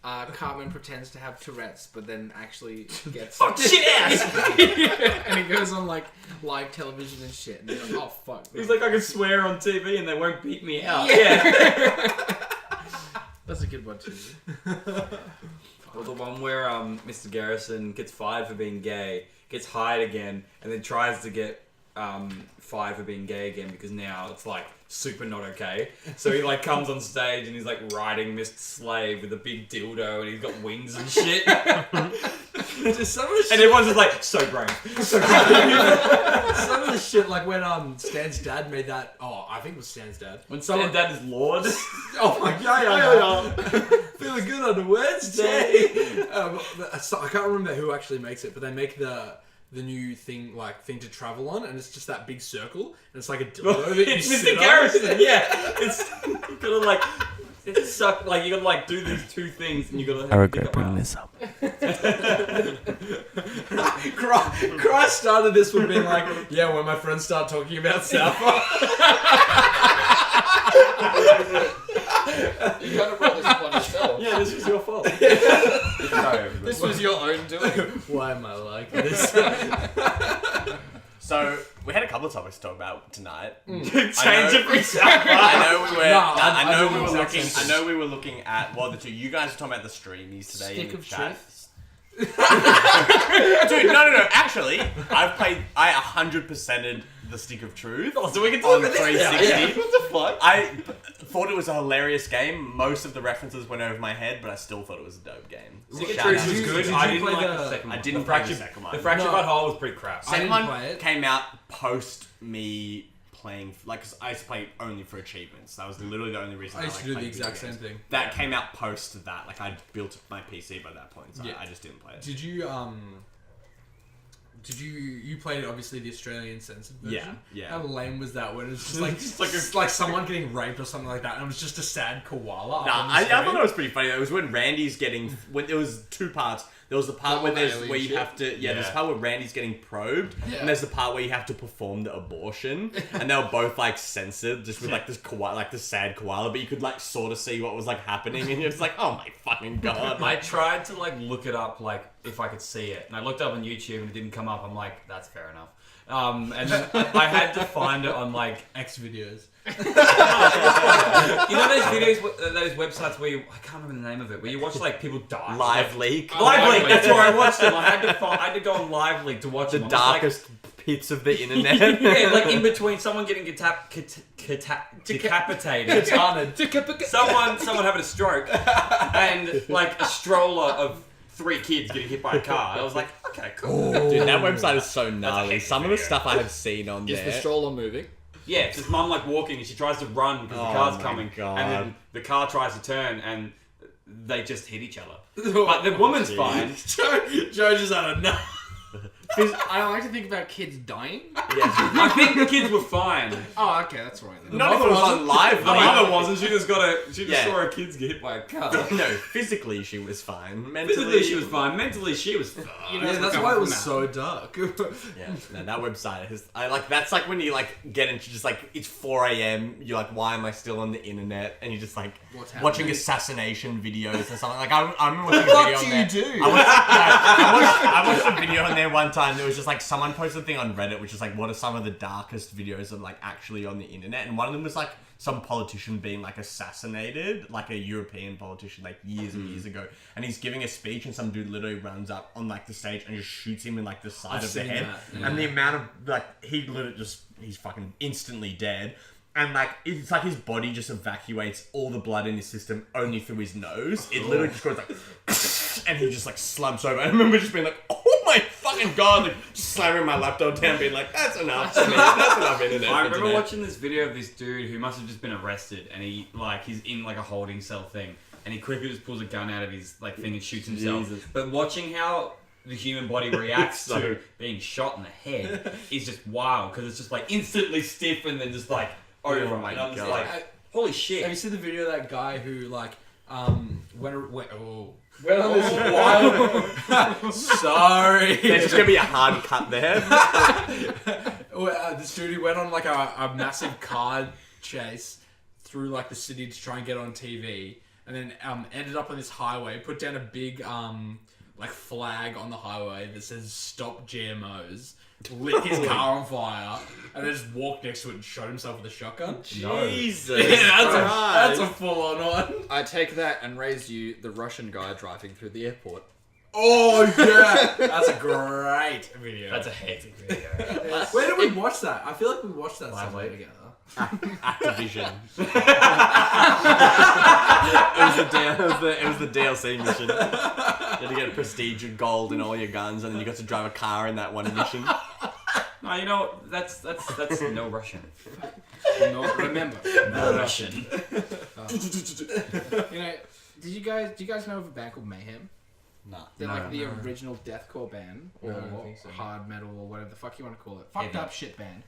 Cartman pretends to have Tourette's, but then actually gets Fuck shit ass! and he goes on like live television and shit. And he's like, oh fuck. He's like, I can swear on TV and they won't beat me out. That's a good one too. Or the one where Mr. Garrison gets fired for being gay, gets hired again, and then tries to get fired for being gay again because now it's like super not okay. So he like comes on stage and he's like riding Mr. Slave with a big dildo and he's got wings and shit. Just some of the And shit, everyone's just like, so brave. some of the shit, like when Stan's dad made that. Oh, I think it was Stan's dad. When someone dad is Lord. Oh my god! Feeling good on a Wednesday. I can't remember who actually makes it, but they make the new thing to travel on, and it's just that big circle, and it's like a dildo that you It's sit Mr. on. Garrison, yeah. It's you gotta like it's suck like you gotta like do these two things and you gotta I regret bringing this up. Christ started this with being like, yeah, when my friends start talking about South Park. You kind of brought this upon yourself. Yeah, this was your fault. This was your own doing. Why am I like this? So we had a couple of topics to talk about tonight. Change it for South Park. I know we were. No, I know I we were didn't looking. exactly. I know we were looking at. Well, the two you guys were talking about the streamies today Stick in of chat. truth. Dude, no. Actually, I 100%ed the Stick of Truth. Oh, so we can on talk about 360. this. What the fuck? I thought it was a hilarious game. Most of the references went over my head, but I still thought it was a dope game. Stick of Shout Truth out. was good. did I you didn't play like the- the second one. I didn't the play the fractured, second one. The fractured No. butthole was pretty crap. I Second didn't one play it. came out post me playing, like, cause I used to play only for achievements. That was literally the only reason I used to do the played exact video same games. thing. That came out post to that. Like, I built my PC by that point, so Yeah. I just didn't play it. Did you played obviously the Australian censored version? Yeah. How lame was that when it was just like someone getting raped or something like that, and it was just a sad koala. up Nah, on the I screen? thought it was pretty funny. It was when Randy's getting when there was two parts. There was the part where alien you shit. have to there's the part where Randy's getting probed, and there's the part where you have to perform the abortion, and they were both like censored, just with like this koala, like the sad koala, but you could like sort of see what was like happening, and you're just like, oh my fucking god! I tried to like look it up, like if I could see it, and I looked up on YouTube and it didn't come up. I'm like, that's fair enough. And then I had to find it on like X videos. you know those videos, those websites where I can't remember the name of it, where you watch like people die. Live leak, Live Leak. That's where I watched them. I had to go on Live Leak to watch the them. darkest pits of the internet. Yeah, like in between someone getting decapitated, someone having a stroke, and like a stroller of 3 kids getting hit by a car. I was like, okay, cool. Dude, that website is so gnarly. hectic Some of the video. stuff I have seen on Is the there. stroller moving? Yeah, it's his mum like walking and she tries to run because the Oh car's my coming, God. and then the car tries to turn and they just hit each other. But the woman's fine. Joe just had enough. I don't like to think about kids dying. I think the kids were fine. Oh, okay, that's right then. Not if it was on live. The mother wasn't. She just Yeah. saw her kids get hit by a car. No, physically she was fine. Mentally Physically she was fine. Mentally she was fine. You know, Yeah, that's why it was so dark. Yeah, no, that website is. I like. That's like when you like get into just like it's 4 a.m. You're like, why am I still on the internet? And you're just like What's watching happening? assassination videos and something. Like I remember watching a video What on do there. you do? I watched a video on there one time. There was just like someone posted a thing on Reddit, which is like, what are some of the darkest videos of like actually on the internet? And one of them was like some politician being like assassinated, like a European politician, like years and years ago. And he's giving a speech, and some dude literally runs up on like the stage and just shoots him in like the side I've of the seen head. that, yeah. And the amount of like he literally he's fucking instantly dead. And like it's like his body just evacuates all the blood in his system only through his nose. It literally just goes like, and he just like slumps over. I remember just being like, oh my fucking god, like just slamming my laptop down, being like, that's enough, man. That's enough internet. I for remember today." watching this video of this dude who must have just been arrested, and he's in like a holding cell thing, and he quickly just pulls a gun out of his like thing and shoots himself. Jesus. But watching how the human body reacts So- to being shot in the head is just wild, because it's just like instantly stiff and then just like over. Oh my and I'm just God. like, holy shit. Have you seen the video of that guy who like went on this wild? Sorry. There's just gonna be a hard cut there. This dude who went on like a massive car chase through like the city to try and get on TV, and then ended up on this highway, put down a big like flag on the highway that says "Stop GMOs," lit his car on fire, and then just walked next to it and shot himself with a shotgun. Jesus. Yeah, that's a full on one. I take that and raise you the Russian guy driving through the airport. Oh yeah, that's a great video. That's a hectic video. Where did we watch that? I feel like we watched that Live somewhere Leak. together. Activision. It was the DLC mission. You had to get prestige and gold in all your guns, and then you got to drive a car in that one mission. No, you know that's no Russian. No, remember. No Russian. You know, do you guys know of a band called Mayhem? Nah. They're No. like the original deathcore band, or No, I don't think so. hard metal, or whatever the fuck you want to call it. Fucked Heavy. up shit band.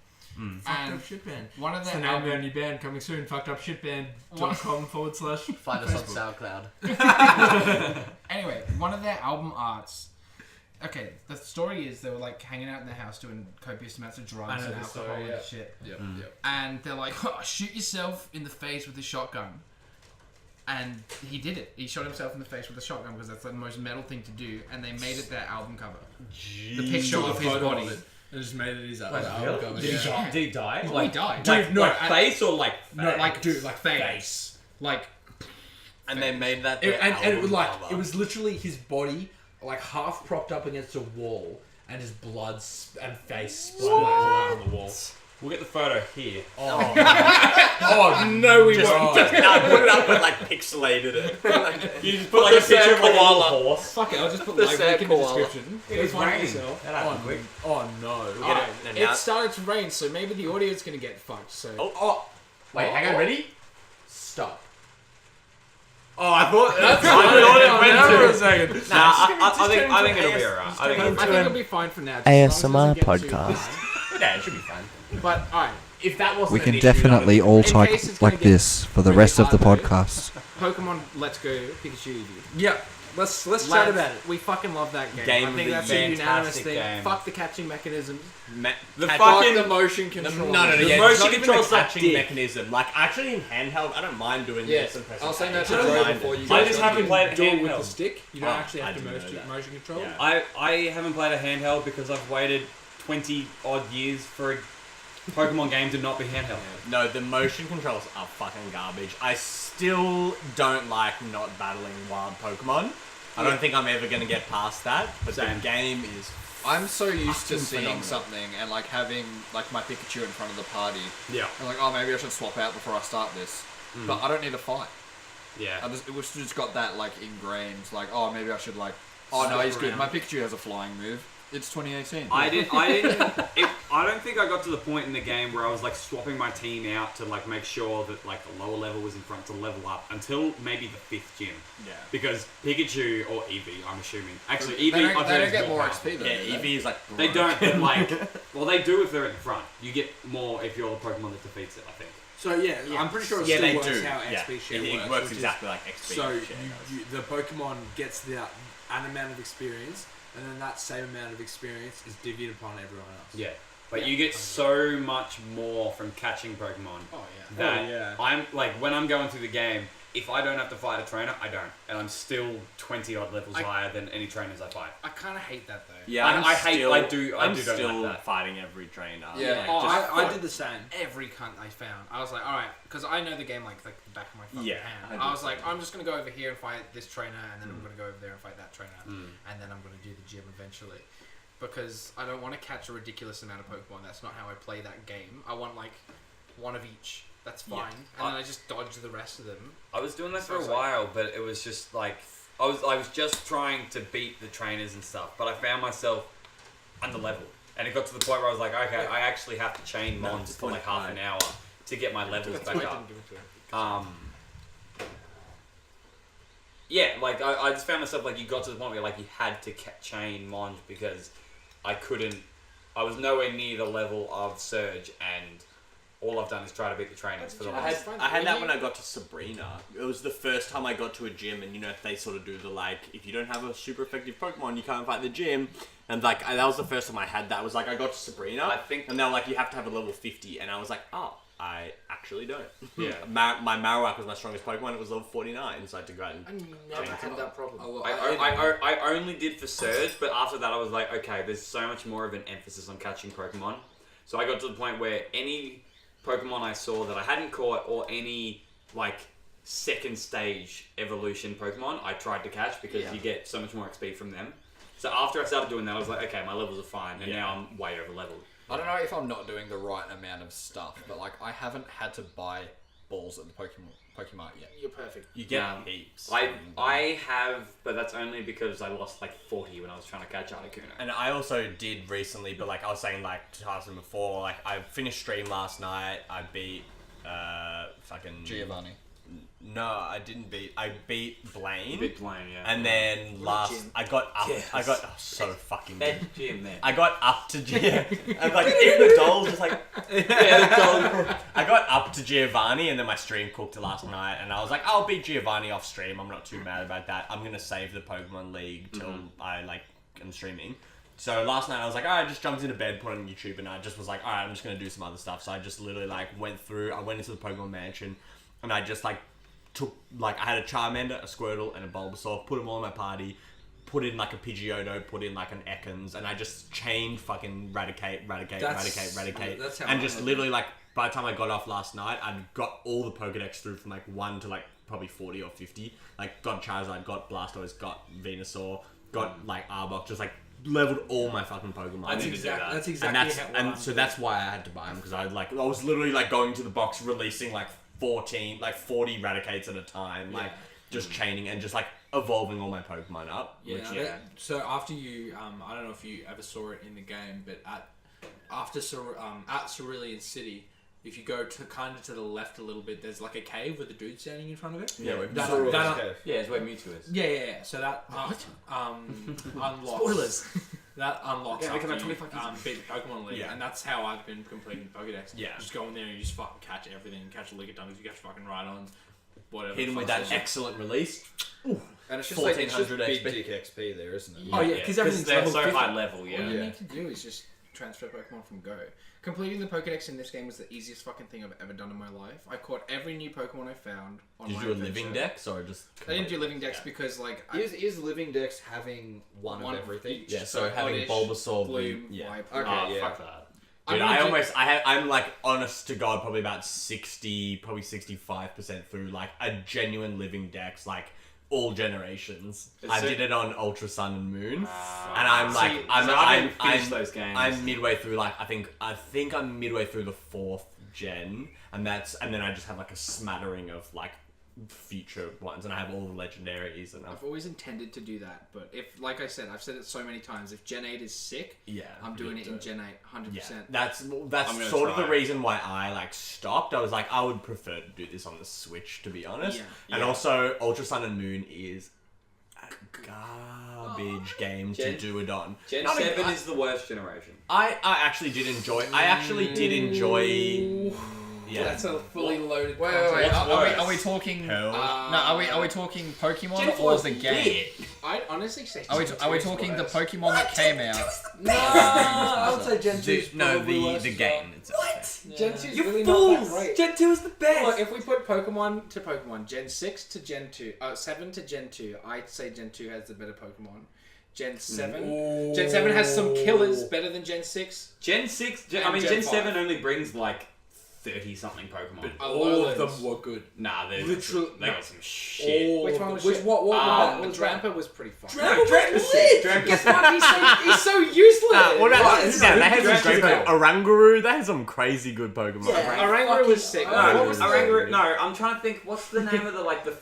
Fucked And Up Shit Band. one of It's their the name of our album, new band coming soon. FuckedUpShitBand.com/. Find us on SoundCloud. anyway, one of their album arts. Okay, the story is they were like hanging out in their house doing copious amounts of drugs I know and the alcohol story, and yeah. shit. Yep. And they're like, oh, shoot yourself in the face with a shotgun. And he did it. He shot himself in the face with a shotgun because that's the most metal thing to do. And they made it their album cover. The picture Took a of his photo body. of it and just made it his Wait, album really? cover. Did he Yeah. die? Did he die? Oh, he died. Dude, no, like face or like No, face? like, dude, like face. Like, And they made that. And it was like it was literally his body like half propped up against a wall and his blood and face splattered on the wall. We'll get the photo here. Oh no, we won't. Just put it up and like pixelated it. You just put like a picture of like a little koala. horse. fuck it, I'll just put The live sad link in the koala. description. It was raining. yourself. That happened quick. Oh no. Alright, and it now- started to rain, so maybe the audio's gonna get fucked. So Wait, hang on, ready? Stop. Oh, I thought that's I thought it went for a second. Nah, I think it'll be alright. I think I think it'll be fine for now. just as long as it ASMR doesn't get too podcast. bad. Yeah, it should be fun. But alright, If that wasn't We an can issue, definitely all In talk case it's gonna like get this for the really rest of the hard, though. podcast. Pokemon Let's Go Pikachu Eevee. Yeah, let's chat Lads, about it. We fucking love that game. Game I of think the that's a unanimous fantastic thing. game. Fuck the catching mechanisms. The Fuck fucking the motion control. No, The yeah, motion it's not even control's a like catching dick. mechanism. Like, actually in handheld, I don't mind doing Yeah, this and pressing I was saying that play. to I don't Joe mind before it. you I guys just got haven't here. played Do it with the handheld. stick. You don't Oh, actually have I to didn't know that. motion control. Yeah. I haven't played a handheld because I've waited 20 odd years for a Pokemon game to not be handheld. No, the motion controls are fucking garbage. I still don't like not battling wild Pokemon. I don't think I'm ever going to get past that, but Same. the game is... I'm so used to Fucking seeing phenomenal. something and like having like my Pikachu in front of the party. Yeah. And like, oh, maybe I should swap out before I start this. But I don't need to fight. Yeah. It was just got that like ingrained, like, oh, maybe I should like, oh no, he's good. My Pikachu has a flying move. It's 2018. I don't think I got to the point in the game where I was like swapping my team out to like make sure that like the lower level was in front to level up until maybe the 5th gym. Yeah. Because Pikachu or Eevee, I'm assuming. Actually, They Eevee, don't, I've they heard don't is get more powerful. XP though. Yeah, do Eevee is like... They don't, but like, well, they do if they're at the front. You get more if you're the Pokemon that defeats it, I think. So yeah, I'm pretty sure it Yeah, still they works do. how Yeah. XP share It works. works which is- exactly like XP So share does. the Pokemon gets that an amount of experience, and then that same amount of experience is divvied upon everyone else. Yeah. But you get so much more from catching Pokemon Oh yeah. that Oh, yeah. I'm like, when I'm going through the game, if I don't have to fight a trainer, I don't. And I'm still 20 odd levels higher than any trainers I fight. I kind of hate that though. Yeah, I I'm hate- still, I do I'm don't still like that. fighting every trainer. Yeah. Like, Oh, just I did the same. Every cunt I found, I was like, all right, because I know the game like the back of my fucking Yeah, hand. I was like, I'm just gonna go over here and fight this trainer, and then I'm gonna go over there and fight that trainer, Mm. and then I'm gonna do the gym eventually, because I don't want to catch a ridiculous amount of Pokemon. That's not how I play that game. I want like one of each. That's Yeah. fine, and then I just dodge the rest of them. I was doing that So for a it's like- while, but it was just like I was just trying to beat the trainers and stuff, but I found myself underleveled, and it got to the point where I was like, okay, I actually have to chain No, mons it's for like half an hour to get my levels That's why I back didn't up. give it to him. Yeah, like I just found myself like you got to the point where like you had to chain mons because I was nowhere near the level of Surge, and all I've done is try to beat the trainers for the I last. had that when I got to Sabrina. It was the first time I got to a gym, and you know they sort of do the like, if you don't have a super effective Pokemon, you can't fight the gym. And like that was the first time I had that. It was like I got to Sabrina, I think- and they were like, you have to have a level 50, and I was like, oh, I actually don't. Yeah. My Marowak was my strongest Pokemon. It was level 49, so I had to go out and I never change had it. that problem. I only did for Surge, but after that I was like, okay, there's so much more of an emphasis on catching Pokemon. So I got to the point where any Pokemon I saw that I hadn't caught, or any like second stage evolution Pokemon, I tried to catch because you get so much more XP from them. So after I started doing that, I was like, okay, my levels are fine, and now I'm way over leveled. I don't know if I'm not doing the right amount of stuff, but like I haven't had to buy balls at the Pokemon yet. You're perfect. You get Yeah. heaps. I have, but that's only because I lost like 40 when I was trying to catch Articuno. And I also did recently, but like I was saying like to Tyson before, like I finished stream last night. I beat fucking Giovanni. No, I didn't beat. I beat Blaine. Big Blaine, yeah. And then Jim. I got up. Yes. I got so fucking good. That Jim, man. I got up to and like even the doll just like Yeah, the dog. I got up to Giovanni and then my stream cooked last night and I was like, I'll beat Giovanni off stream. I'm not too mad about that. I'm gonna save the Pokemon League till I like am streaming. So last night I was like, alright, I just jumped into bed, put it on YouTube, and I just was like, alright, I'm just gonna do some other stuff. So I just literally like went into the Pokemon Mansion and I just like took like I had a Charmander, a Squirtle, and a Bulbasaur, put them all in my party, put in like a Pidgeotto, put in like an Ekans, and I just chained fucking Raticate, That's how and I just had literally like by the time I got off last night, I'd got all the Pokedex through from like 1 to like probably 40 or 50. Like got Charizard, got Blastoise, got Venusaur, got like Arbok, just like leveled all my fucking Pokemon. I need to do that. That's and exactly that's so that's why I had to buy them because I was literally like going to the box releasing like 40 Raticates at a time, like just chaining and just like evolving all my Pokemon up. Yeah. Which, So after you, I don't know if you ever saw it in the game, but at Cerulean City, if you go to kind of to the left a little bit, there's like a cave with a dude standing in front of it. Yeah, Yeah, it's where Mewtwo is. Yeah. So that unlocks. Spoilers. That unlocks Yeah, we come after out you 25 beat the Pokemon League, Yeah. and that's how I've been completing Pokedex. Yeah. Just go in there and you just fucking catch everything. You catch the Lickitungus, you catch fucking Rhydons, whatever. hit him with fuck that shit. excellent release. And it's just like it's just 1400 big dick XP there, isn't it? Oh, yeah, 'cause everything's they're level so 50. high level, All yeah. you need to do is just transfer Pokemon from Go. Completing the Pokedex in this game was the easiest fucking thing I've ever done in my life. I caught every new Pokemon I found on Did my you do a adventure. living dex or just? I didn't do living decks because like Is Living Dex having one of everything? Yeah, so So having Oddish, Bulbasaur, Bloom, yeah. Vibe. Okay, Oh, yeah. fuck that. Dude, I'm gonna I'm like honest to God, probably about 65% through like a genuine living dex, like all generations. I did it on Ultra Sun and Moon, and I'm like, So I didn't finish I'm those games. I'm midway through like I think I'm midway through the 4th gen, and then I just have like a smattering of like future ones, and I have all the legendaries, and I've always intended to do that, but if, like I said, I've said it so many times, if Gen 8 is sick, yeah, I'm doing it in Gen 8, 100%. Yeah, that's I'm gonna sort of the try. reason why I like stopped. I was like, I would prefer to do this on the Switch, to be honest. Yeah. And also, Ultra Sun and Moon is a garbage game to Gen- do it on. Gen Not a- 7 is the worst generation. I actually did enjoy. Yeah. That's a fully loaded Wait. What's Are worse? we talking? Hell. Are we talking Pokemon Gen or 4's the game? lit. I'd honestly say Are we Gen 2 is talking the worse. Pokemon that came out? No, I would say Gen 2 is No, probably worse the as game. well. Itself. Gen 2 is You really fools! not that great. Gen 2 is the best! Look, if we put Pokemon to Pokemon, Gen 6 to Gen 2, 7 to Gen 2, I'd say Gen 2 has the better Pokemon. Gen 7. Gen 7 has some killers better than Gen 6. Gen 6, And Gen Gen 7 5. only brings like 30 something Pokemon. All of them were good. Nah, they Literally- got some shit. All Which of one them. was Which shit? what Drampa was pretty fun. Drampa was sick. lit! Guess what? He's so useless. What about it's they so had some great Drampa. Pokemon. Oranguru, they had some crazy good Pokemon. Yeah. Oranguru was sick. No, What what was was the- Oranguru? No, I'm trying to think. What's the name of the like the?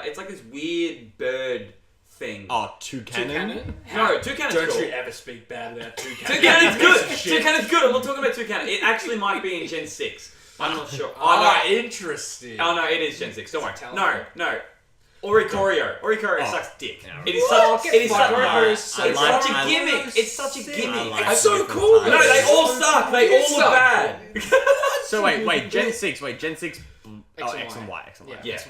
It's like this weird bird thing. Oh, Toucannon? No, Toucannon's Don't cool. you ever speak bad about Toucannon. Toucannon's good. Toucannon's good. I'm not talking about Toucannon. It actually might be in Gen 6. I'm not sure. Oh Interesting. no. Oh no, it is Gen 6. Don't worry. Tell No, me. no. Oricorio. Oricorio Oh. sucks dick. Yeah, It is Oh, such. get It is fucked. such. Oricorio is so It's like- such a I gimmick. like- It's such a gimmick. It's so cool. No, they all suck. They all look bad. So wait, Gen 6, X X and and Y. Y, X and Y. Yeah. Yeah.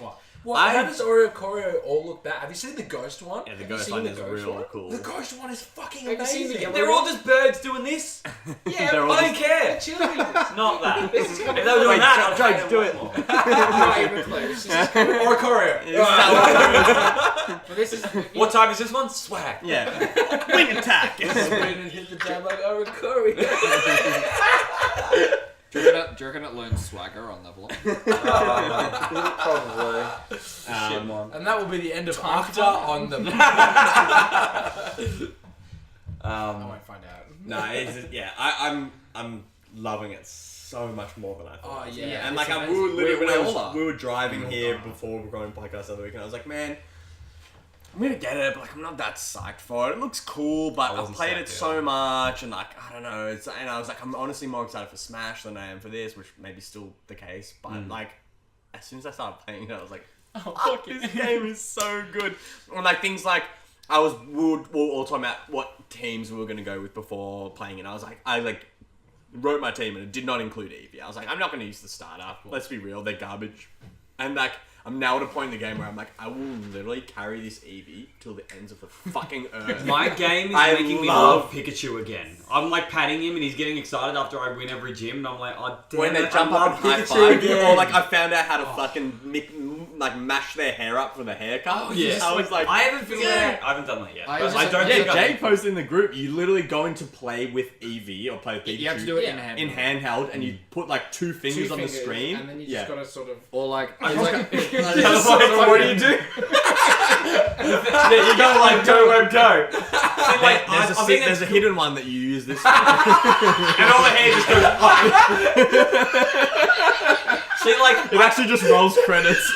Well, I- how does Oricorio all look bad? Have you seen the ghost one? Yeah, the Have you ghost seen one the is ghost real one? cool. The ghost one is fucking Have you seen the amazing. yellow They're all just birds doing this. Yeah, They're all I don't care. cheerleaders. Not that. This is If coming they were doing Wait, that, I'd Judge, hate them do way it. more. Not even close. This is coming. Oricorio. Well, this is What type is this one? Swag. Yeah. Wing attack. Spin and hit the jab like Oricorio. Do you reckon it learns swagger on level up? Probably. And that will be the end of After on the... I won't find out. No, I'm loving it so much more than I thought. Oh, yeah. And It's like amazing. we were driving here before we were going to podcast the other week, and I was like, man, I'm gonna get it, but like I'm not that psyched for it. It looks cool, but I've played it so much, and like I don't know. And I was like, I'm honestly more excited for Smash than I am for this, which may be still the case. But like, as soon as I started playing it, I was like, fuck, this game is so good. And like things like we were all talking about what teams we were gonna go with before playing, and I was like, I wrote my team and it did not include Eevee. I was like, I'm not gonna use the starter. Let's be real, they're garbage. And like, I'm now at a point in the game where I'm like, I will literally carry this Eevee till the ends of the fucking earth. My game is making me love Pikachu again. I'm like patting him and he's getting excited after I win every gym, and I'm like, oh damn when it, they jump I up love and high Pikachu five you, again. or like I found out how to fucking mash their hair up for the haircut. Oh, yeah. I was like, I haven't figured that out. I haven't done that yet. I But just- I don't yeah, think Jay posted in the group, you literally go into play with Eevee or play with Pikachu You have to do it Yeah. in in handheld, and you put like two fingers Two on fingers, the screen. and then you just gotta sort of. Or like, So what do you do? You go like go web go. See, like I think There's a that's hidden one that you use this. and all the hair just goes. See, like It actually just rolls credits.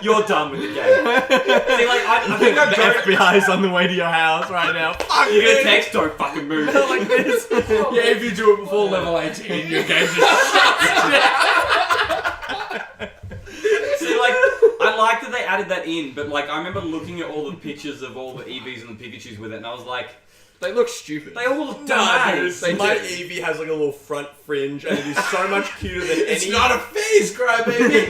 you're done with the game. See, like I think I've The FBI's on the way to your house right now. Fuck You're gonna you. text, don't fucking move. like this. Yeah, if you do it before level 18, your game just See, like, I like that they added that in, but like, I remember looking at all the pictures of all the Eevees and the Pikachus with it, and I was like, they look stupid. they all look Nah, nice. dude, my Eevee has like a little front fringe, and it is so much cuter than any. It's not a face, crybaby.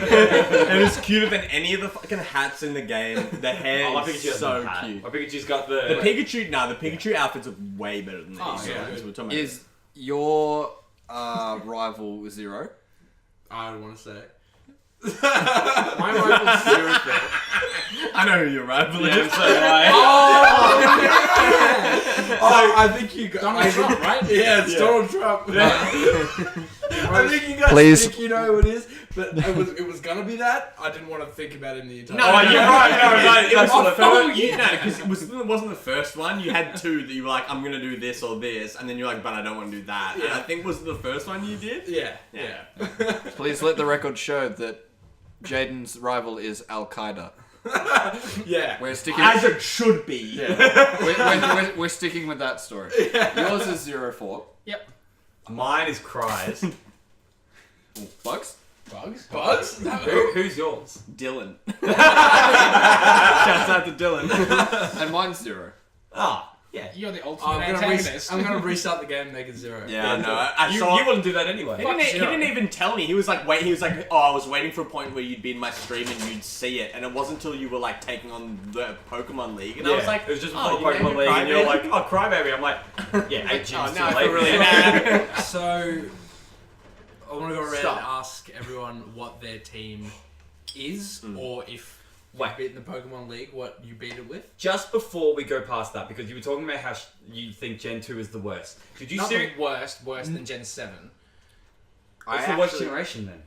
And it's cuter than any of the fucking hats in the game. The hair Oh, my is Pikachu has so the hat. cute. My Pikachu's got the. The Pikachu outfits are way better than the Oh, Eevee yeah. ones. We're talking about. Is your rival Zero? I don't want to say. My rival's Zero. I know who your rival is. Oh, I think you got Donald Trump, right? Yeah, it's Donald Trump. I think you guys Please. think you know who it is, but it was gonna be that. I didn't want to think about it in the entire. No, you're right. No, it was Oh, the first. yeah. No, because it wasn't the first one. You had two that you were like, I'm gonna do this or this, and then you're like, but I don't want to do that. And Yeah. I think was the first one you did. Yeah. Please let the record show that Jaden's rival is Al Qaeda. Yeah. We're sticking. As it should be. We're sticking with that story. Yours is 04. Yep. Mine is Cries. Bugs? Bugs? Bugs? Who's yours? Dylan. Shouts out to Dylan. And mine's 0. Ah, yeah. You're the ultimate I'm antagonist. gonna restart the game and make it 0. Yeah, no, I You saw. wouldn't do that anyway. He didn't even tell me. He was like, wait. He was like, oh, I was waiting for a point where you'd be in my stream and you'd see it, and it wasn't until you were like taking on the Pokemon League, and I was like, it was just oh, before you Pokemon named League, and you're Crybaby? like, oh, Crybaby. I'm like, yeah, 8 gyms Oh, too now I late. feel really bad. So, I want to go around Stop. and ask everyone what their team is, or if you've Wait. beaten the Pokemon League, what you beat it with. Just before we go past that, because you were talking about how you think Gen 2 is the worst. Did you Not see? the worst than Gen 7. What's the worst generation then?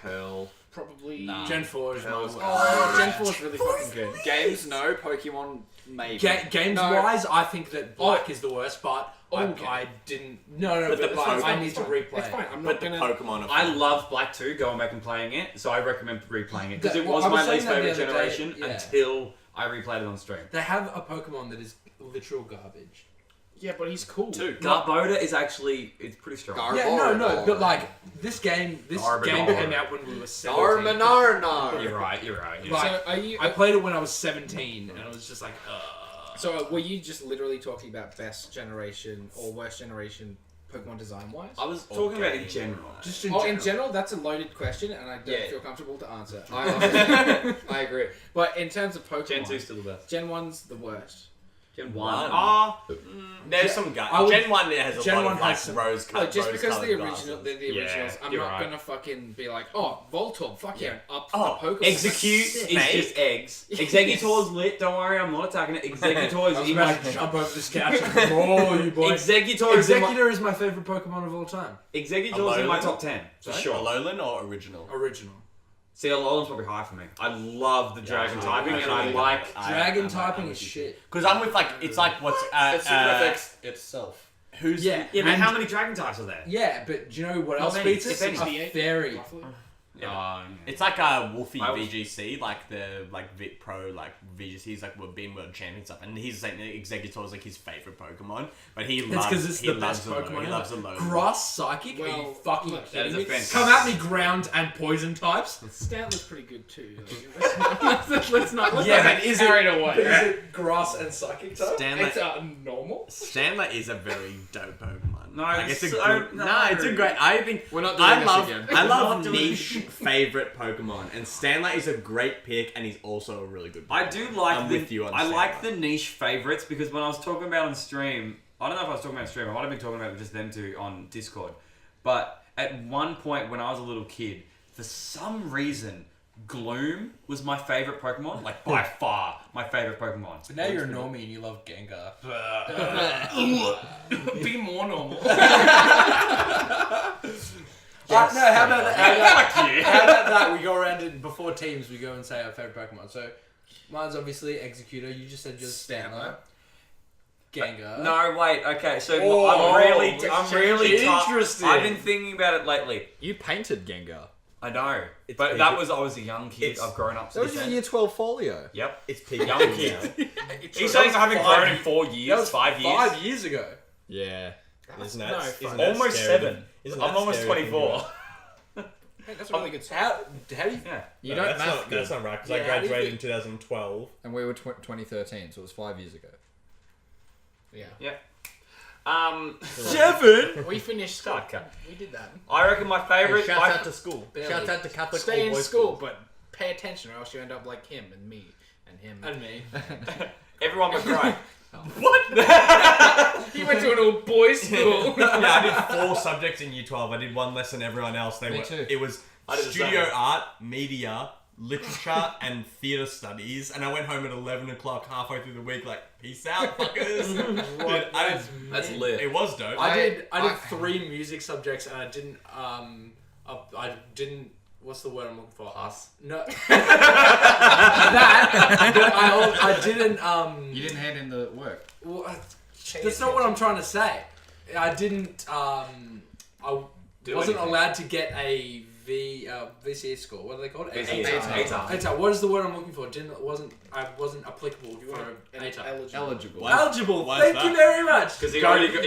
Pearl. Probably. Nah. Gen 4 is my Pearl's- worst. Oh, Gen 4 is really fucking good. Games, no. Pokemon, maybe. Games No. wise, I think that Black is the worst, but Okay. I didn't. No, But but, the- like, it's I fine, need It's to fine. replay. It's fine. I'm But not the gonna. Pokemon are I fun. love Black 2, going back and playing it, so I recommend replaying it because it Well, was I was my saying least that the favorite other day, generation yeah. until I replayed it on stream. They have a Pokemon that is literal garbage. Yeah, but he's cool. Garbodor is actually it's pretty strong. Yeah, no, but like this game Garbodor. came out when we were 17. Darmanarnar. You're right. You're right. Like, So are you? I played it when I was 17, and I was just like, So were you just literally talking about best generation or worst generation Pokemon design wise? I was talking about in general. just in Oh, general. in general, that's a loaded question, and I don't Yeah. feel comfortable to answer. I agree. But in terms of Pokemon, Gen 2's still the best. Gen 1's the worst. Gen One. 1. There's some guys. I would- Gen 1 has a Gen lot 1 of like has some- rose Oh, just because the rose-coloured original, glasses. they're the Yeah, originals, I'm you're not right. gonna fucking be like, oh, Voltorb, fuck yeah, up Oh, the Pokemon. Execute is Snake? just eggs. Executor's lit. Don't worry, I'm not attacking it. Executor I is was in my. about to jump over this couch and roll you, boy. Executor is in my. Executor is my favorite Pokemon of all time. Executor's in my Alolan? top 10 for Sorry? sure. Alolan or original? Original. See, Alolan's probably high for me. I love the dragon typing, and I like... Dragon typing is shit. Because I'm with like, it's like what's... It super affects itself. Who's... Yeah, Yeah, but and- how many dragon types are there? Yeah, but do you know what Not else many, beats if it? any. A fairy. Roughly. Yeah. It's like a Wolfie I was- VGC, like the Vit Pro like VGC's like been world champion stuff, and he's saying the Exeggutor is like his favorite Pokemon, but he It's loves because it's he the loves best Alolan. Pokemon. He loves Alolan. Grass Psychic? Are you Well, fucking look, that is kidding a me? fantastic- Come at me ground and poison types. Stanley's pretty good too. Let's not Yeah, get but is carried it- away. Is it grass and psychic type? Stanley, It's normal. Stanley is a very dope Pokemon. No, like, it's it's a so- good, no. it's a great. I think We're not doing I this love again. I We're love not doing niche favorite Pokemon, and Stanley is a great pick, and he's also a really good. I Pokemon. do like I'm with you on I like Stanley. the niche favorites because when I was talking about on stream, I don't know if I was talking about on stream. I might have been talking about just them two on Discord. But at one point when I was a little kid, for some reason, Gloom was my favorite Pokemon, like by far my favorite Pokemon. But now you're a normie and you love Gengar. Be more normal. How about that? Fuck you. How about that? We go around and before teams, we go and say our favorite Pokemon. So, mine's obviously Executor. You just said just Stanley. Gengar. No, wait. Okay, so Oh, I'm really interesting. I've been thinking about it lately. You painted Gengar. I know, It's but big. I was a young kid. It's- I've grown up That was since your then. year 12 folio. Yep. It's Pikachu Young kid. now. He's saying I haven't grown in 4 years, That was 5 years. 5 years ago. Yeah. Isn't no that, fun. isn't that Almost scary? 7. Isn't I'm that almost scary to think 24. about? Hey, that's a really good song. How do you? Yeah. You No, don't that's math not, good. that's not right, because Yeah, I how do you graduated in think- 2012. And we were 2013, so it was 5 years ago. Yeah. 7. We finished school. Okay. We did that. I reckon my favorite. Shout out to school. Barely. Shout out to Catholic Stay in all-boys school, schools. but pay attention, or else you end up like him and me and him. And me. Everyone would cry. He went to an all boys school. Yeah, I did 4 subjects in year 12. I did one less than everyone else. Me too. It was I did the studio same. art, media, literature, and theatre studies. And I went home at 11 o'clock halfway through the week, like, peace out, fuckers. Dude, That's lit. It was dope. I did I- 3 music subjects and I didn't I didn't what's the word I'm looking for? Pass. No. That but I didn't You didn't hand in the work. well, that's not what I'm trying to say. I didn't I wasn't anything. allowed to get a VCA score. What are they called? ATAR. ATAR. What is the word I'm looking for? I wasn't applicable for ATAR. Eligible. Eligible. Why is Thank that? you very much. Because he got Do into,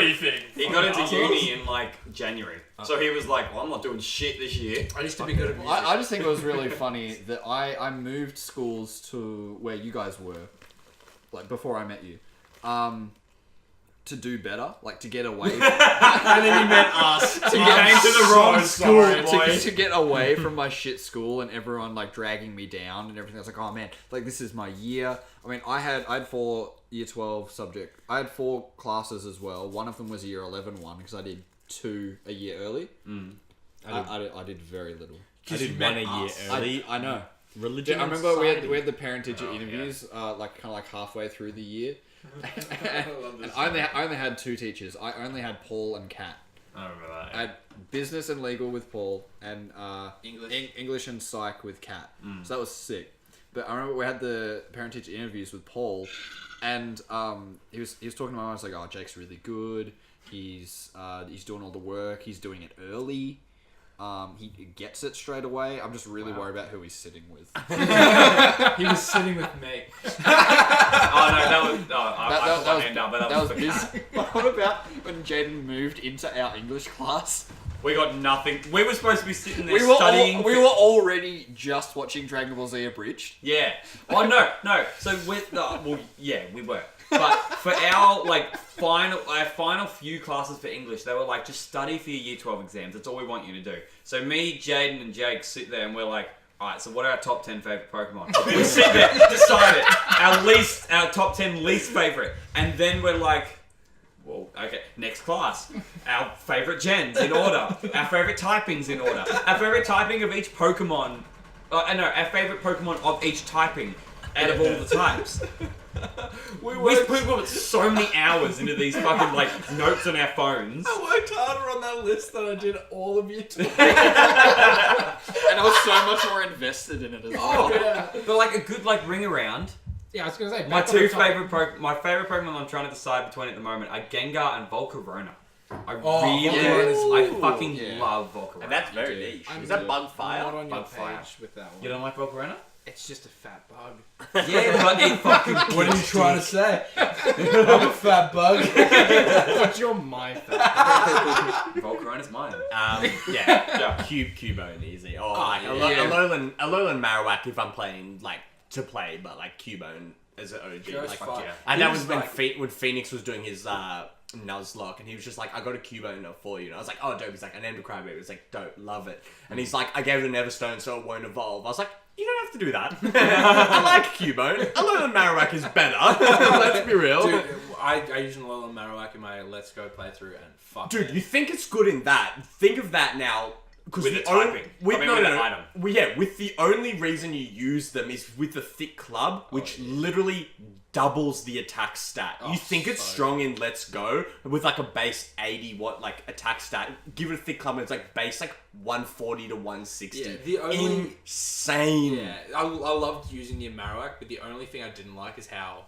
anything. he got into Fucking uni in like January. So he was like, well, I'm not doing shit this year. I used to be good at music. I just think it was really funny that I moved schools to where you guys were, like before I met you, to do better, like to get away. And then you met us. You came to the wrong school, to get away from my shit school and everyone like dragging me down and everything. I was like, oh man, like this is my year. I mean, I had 4 year 12 subject. I had 4 classes as well. One of them was a year 11 one because I did 2 a year early. I did very little. I did 1 a year early. I know. Religion. I and remember society. we had the parent teacher interviews like kind of like halfway through the year. And I only had 2 teachers. I only had Paul and Kat. I remember that. I had business and legal with Paul and English. English and psych with Kat. So that was sick. But I remember we had the parent teacher interviews with Paul, and he was talking to my mum. I was like, "Oh, Jake's really good. He's doing all the work. He's doing it early. He gets it straight away. I'm just really worried about who he's sitting with." He was sitting with me. Oh no, that was. I put my hand up, but that was busy. What about when Jaden moved into our English class? We got nothing. We were supposed to be sitting there studying. We were already just watching Dragon Ball Z Abridged. Yeah. Oh no. So we were. But for our final few classes for English, they were like, just study for your year 12 exams. That's all we want you to do. So me, Jaden, and Jake sit there and we're like, alright, so what are our top 10 favourite Pokemon? We sit there, decide it. Our top 10 least favourite. And then we're like, well, okay, next class. Our favourite gens in order. Our favourite typings in order. Our favourite typing of each Pokemon. Our favourite Pokemon of each typing out of all the types. We put so many hours into these fucking like notes on our phones. I worked harder on that list than I did all of year 12. And I was so much more invested in it as well. yeah. But like a good like ring around. Yeah, I was gonna say My back on the two top- favorite my favorite Pokemon I'm trying to decide between at the moment are Gengar and Volcarona. I fucking Yeah. love Volcarona. And that's very do. niche. I'm Is that not- bug I'm fire? not on your Bug fire. page with that one. You don't like Volcarona? It's just a fat bug. Yeah, but it fucking. What are you trying to say? I'm a fat bug. But you're my fat Volcarona's mine. Yeah. Cubone easy. Or like a Alolan Marowak if I'm playing like to play, but like Cubone as an OG. Goes Like, fuck. yeah. and He that was was when like- when Phoenix was doing his Nuzlocke, and he was just like, I got a Cubone for you. And I was like, oh, dope. He's like, I named a Crybaby. It's like, dope, love it. And he's like, I gave it an Everstone so it won't evolve. I was like, you don't have to do that. I like Cubone. Alolan Marowak is better. Let's be real. Dude, I use an Alolan Marowak in my Let's Go playthrough and fuck Dude, it. you think it's good in that? Think of that now. Because With the typing. with, I mean, no, with no, the no. item. Well, yeah, with the only reason you use them is with the thick club, which literally doubles the attack stat. You think it's strong in Let's Go with like a base 80 like attack stat. Give it a thick club and it's like base like 140 to 160. Yeah, the only- insane. Yeah, I loved using the Marowak, but the only thing I didn't like is how...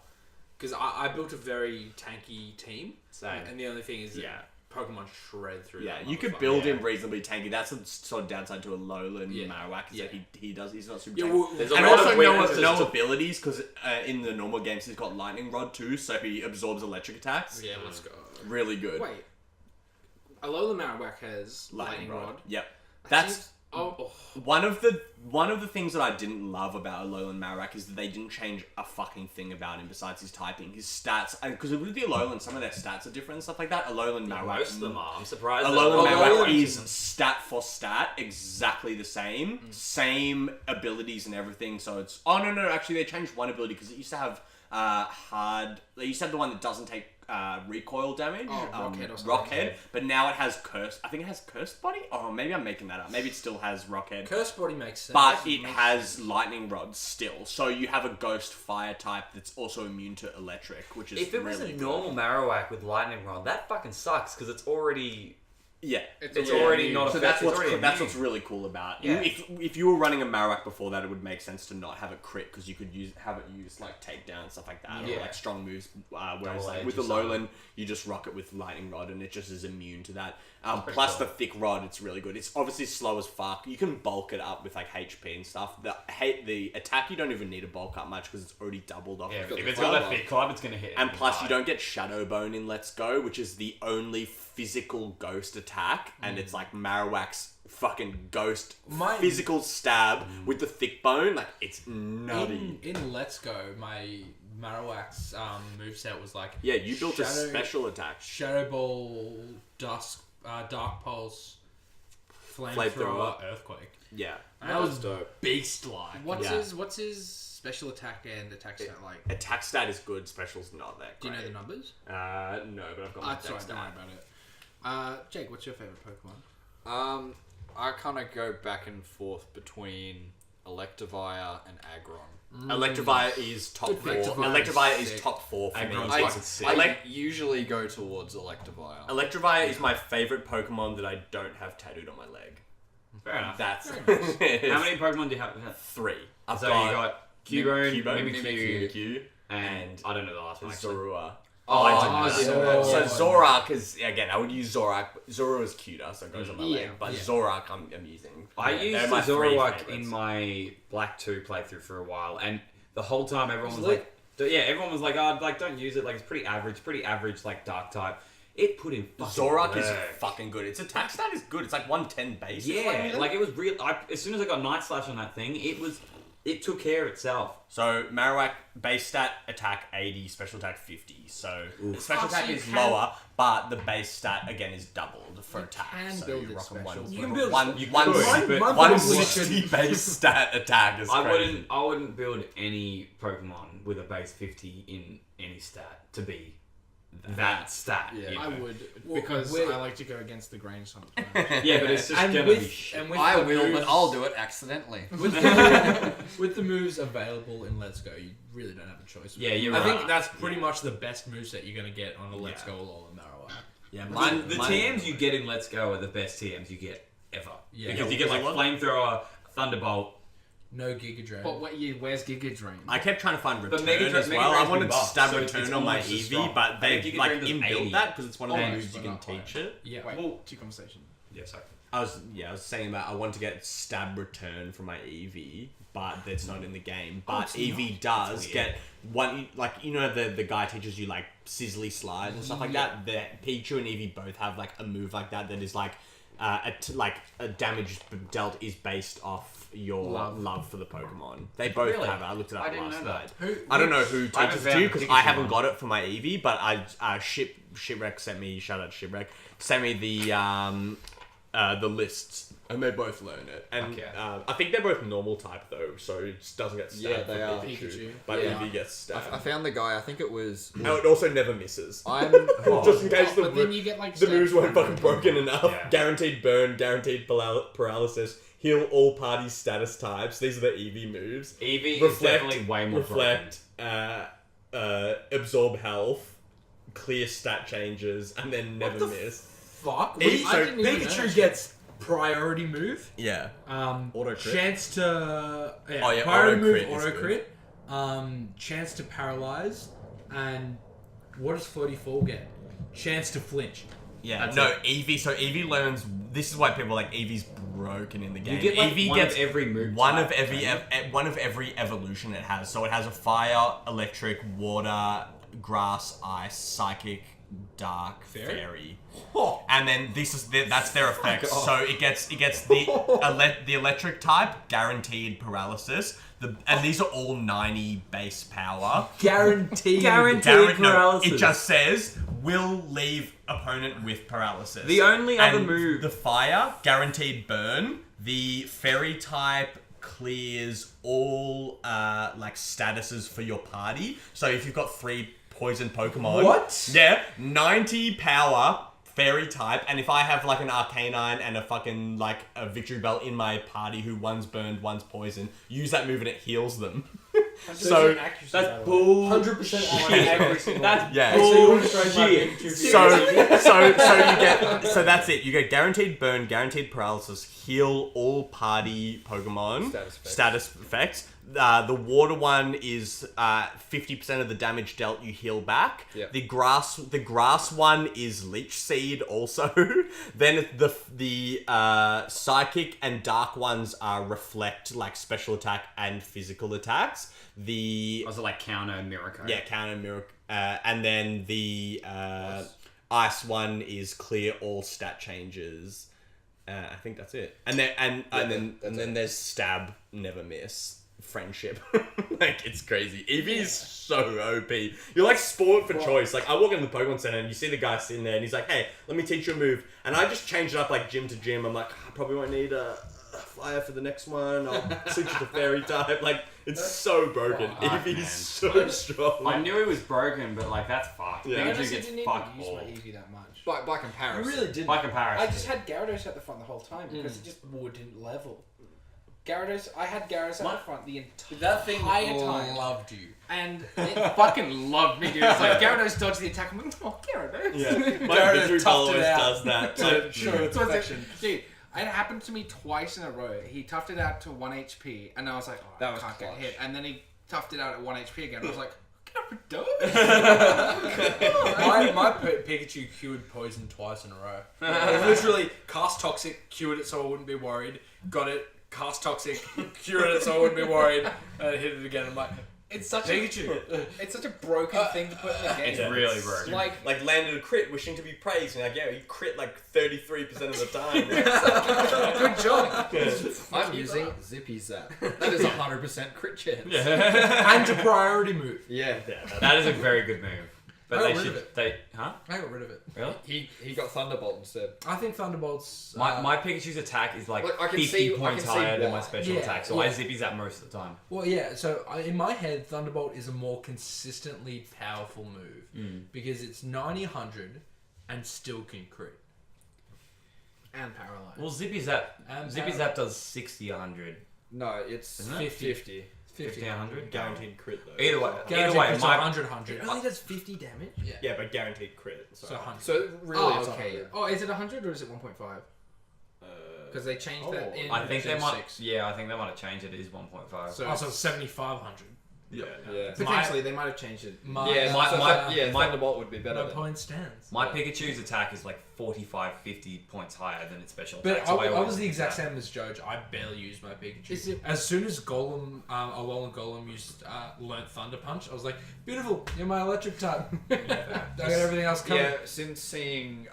Because I built a very tanky team. Same. And the only thing is that Yeah. Pokemon shred through Yeah, that you could motherfucker. build Yeah. him reasonably tanky. That's the sort of downside to a Alolan Yeah. Marowak is that Yeah. he's not super Yeah, tanky. well, There's a And lot also of no weaknesses to- abilities because in the normal games he's got Lightning Rod too, so he absorbs electric attacks. yeah, let's go. Really good. Wait. Alolan Marowak has Lightning Rod. Yep. That That's seems- one of the things that I didn't love about Alolan Marowak is that they didn't change a fucking thing about him besides his typing, his stats. Because with the Alolan, some of their stats are different and stuff like that. Alolan Marowak. Most of them are. I'm surprised. Alolan that Marowak Alolan is stat for stat exactly the same, same abilities and everything. So it's no, actually they changed one ability because it used to have They used to have the one that doesn't take recoil damage. Rockhead or something. Rockhead, but now it has cursed. I think it has cursed body. Oh, maybe I'm making that up. Maybe it still has Rockhead. Cursed Body makes sense. But it has lightning rods still, so you have a ghost fire type that's also immune to electric, which is If it was really a good. normal Marowak with Lightning Rod, that fucking sucks because it's already. Yeah, It's already not So effective. that's what's it's already that's immune. what's really cool about. Yeah. If you were running a Marowak before that, it would make sense to not have it crit because you could have it use like takedown and stuff like that, or Yeah. like strong moves. Whereas Double like edge with or the something. Alolan, you just rock it with lightning rod, and it just is immune to that. Plus cool. the thick rod, it's really good. It's obviously slow as fuck. You can bulk it up with like HP and stuff. The attack you don't even need to bulk up much because it's already doubled off. Yeah, the if thick it's got club. that thick club, it's gonna hit. And anything plus, you hard. don't get Shadow Bone in Let's Go, which is the only physical ghost attack, and it's like Marowak's fucking ghost My- physical stab with the thick bone. Like, it's nutty. in Let's Go, my Marowak's moveset was like... Yeah, you built a Shadow- special attack. Shadow Ball, Dark Pulse, Flamethrower. Flamethrower, Earthquake. Yeah. And that was dope. beast-like. What's his special attack and attack stat like? Attack stat is good, special's not that Do you know great. the numbers? No, but I've got my That's attack alright, don't worry stat. about it. Jake, what's your favorite Pokemon? I kind of go back and forth between Electivire and Aggron. Electivire is top Good 4. pick. Electivire is Sick. top 4 for me. Agron's I, fucking sick. I usually go towards Electivire. Electivire is my favorite Pokemon that I don't have tattooed on my leg. Fair enough. That's How many Pokemon do you have? 3. I've So you got Cubone, Cubone, Mimikyu, and I don't know the last one. Actually. Zorua. I didn't know. So Zorak is, again, I would use Zorak. Zorua is cuter, so it goes on my leg. But yeah. Zorak I'm using. I Yeah, used they're the my three Zoroark favorites. in my Black 2 playthrough for a while, and the whole time everyone was lit. like, everyone was like, oh, like, don't use it, like, it's pretty average, like, dark type. It put in fucking Zorak is work. fucking good. Its attack stat is good. It's like 110 base. Yeah, like, it was real. As soon as I got Night Slash on that thing, it took care of itself. So Marowak base stat attack 80, special attack 50. So the special Oh, so attack you is can- lower, but the base stat again is doubled for You attack. can so build you it rock a special. one. You can build one, You one, could, but- 160 base stat attack is crazy. I wouldn't build any Pokemon with a base 50 in any stat to be that stat. Yeah. you I know. would Well, because we're- I like to go against the grain sometimes. Yeah, but it's just And gonna with, be shit. and with I the will, but moves- I'll do it accidentally. with the moves available in Let's Go, you really don't have a choice. Yeah, you're I right. think that's pretty much the best moveset you're gonna get on a Let's Go or a Marowak. Yeah, The TMs you get in Let's Go are the best TMs you get ever. Yeah. Because you get like Flamethrower, Thunderbolt. No Giga Drain. But where's Giga Drain? I kept trying to find return Mega as Mega well. I Drain's wanted been to buffed, stab so return it's on my almost as Eevee, strong. but I think they Giga like Drain does inbuilt 80. that because it's one of the Oh, moves you but can not higher. teach it. Yeah. Wait, Well- two conversation. Yeah, sorry. I was saying that I want to get stab return from my Eevee, but that's not in the game. But Eevee does get one, like the guy teaches you like sizzly slide and stuff like that. The Pichu and Eevee both have like a move like that is like a damage dealt is based off your love for the Pokemon. They both Really? have it. I looked it up I didn't last know that. night. I don't know who I haven't teaches it to found you the because Pikachu I haven't one. got it for my Eevee, but Shipwreck sent me. Shout out to Shipwreck. Sent me the lists, and they both learn it. And Okay. I think they're both normal type though, so it just doesn't get stabbed. Yeah, they for are. Pikachu. but Yeah. Eevee gets stabbed. I found the guy. I think it was. Oh, it also never misses. I'm. Just in case But then you get like the moves weren't fucking broken enough. Yeah. Guaranteed burn, guaranteed paralysis, heal all party status types. These are the Eevee moves. Eevee is definitely way more reflect, absorb health, clear stat changes, and then never the miss. Fuck. Eevee- I didn't even know. Pikachu gets priority move. Yeah. Auto crit. Chance to Oh, yeah, priority auto move, crit is auto good. crit. Chance to paralyze, and what does 44 get? Chance to flinch. Yeah, That's no, it. Eevee. So Eevee learns. This is why people are like Eevee's broken in the game. You get like Eevee one gets of every move. one type, of every don't you? one of every evolution it has. So it has a fire, electric, water, grass, ice, psychic, dark, fairy. And then that's their effects. So it gets the electric type, guaranteed paralysis. And these are all 90 base power. Guaranteed. No, it just says will leave opponent with paralysis. The only other And move- the fire, guaranteed burn. The fairy type clears all like statuses for your party. So if you've got 3 poison Pokemon, What? Yeah, 90 power. Fairy type, and if I have like an Arcanine and a fucking like a Victory Bell in my party who one's burned, one's poisoned, use that move and it heals them. So That's bull. 100% on every single. That's yeah. So you want to trade my bullshit. Pikachu So you get that's it. You get guaranteed burn, guaranteed paralysis, heal all party Pokemon status effects. The water one is 50% of the damage dealt you heal back. Yep. The grass one is Leech Seed also. Then the psychic and dark ones are reflect like special attack and physical attacks. The Was it like counter Miracle? yeah, counter miracle, and then the ice one is clear all stat changes. I think that's it. And then there's stab, never miss, friendship. Like it's crazy. Eevee is so OP. You're like sport for choice. Like I walk into the Pokemon Center and you see the guy sitting there and he's like, "Hey, let me teach you a move." And I just change it up like gym to gym. I'm like, I probably won't need a fire for the next one. I'll switch it to fairy type. Like it's so broken. Fuck, Eevee's man. so strong. I knew he was broken, but like that's fucked. Yeah. I Pikachu honestly gets didn't even fucked use my all. Eevee that much. By I comparison. really didn't. By comparison. I just had Gyarados at the front the whole time because it just wouldn't level. I had Gyarados at the front the entire time. loved you. And it fucking loved me, dude. It's like Gyarados dodged the attack. I'm like, oh, Gyarados. Yeah, my Gyarados Victory toughed Bell it always out does that. to show its So it's affection. like, dude, it happened to me twice in a row. He toughed it out to 1 HP, and I was like, oh, That I was can't clutch. get hit. And then he toughed it out at 1 HP again. I was like, Gyarados? my Pikachu cured poison twice in a row. It literally cast toxic, cured it so I wouldn't be worried. Got it, cast toxic, cured it so I wouldn't be worried, and hit it again. I'm like, It's such Pikachu. It's such a broken thing to put in the game. It's really broken. Like, landed a crit, wishing to be praised, and like, yeah, he crit like 33% of the time. good job. I'm using Zippy Zap. That is 100% crit chance. and a priority move. Yeah. That is a very good move. But I they got rid should. of it. I got rid of it. Really? He got Thunderbolt instead. I think Thunderbolt's... My Pikachu's attack is like Look, I can 50 see- I points can see higher than why. my special Yeah, attack, so yeah. I zippy zap most of the time. Well, yeah, so in my head, Thunderbolt is a more consistently powerful move because it's 90, 100 and still can crit. And paralyzed. Well, zippy zap And does 60, 100. No, it's Isn't it? 50. 50, 100? Guaranteed crit though. Either way, Guaranteed my... crits are 100, 100. It only does 50 damage? Yeah. Yeah, but guaranteed crit. So 100. So really, Oh, it's okay. 100. Oh, is it 100 or is it 1.5? Because they changed that in I think they Gen might... 6. Yeah, I think they might have changed it. It is 1.5. So Also, 7,500. Yeah. Yeah. potentially they might have changed it. Yeah, Thunderbolt would be better. My Then. point stands. My Pikachu's attack is like 45, 50 points higher than its special But attack. So I always was the use exact that. same as Jojo. I barely used my Pikachu. Is it- As soon as Golem, Alolan Golem learnt Thunder Punch, I was like, beautiful, you're my electric type. I got everything else coming. Yeah, since seeing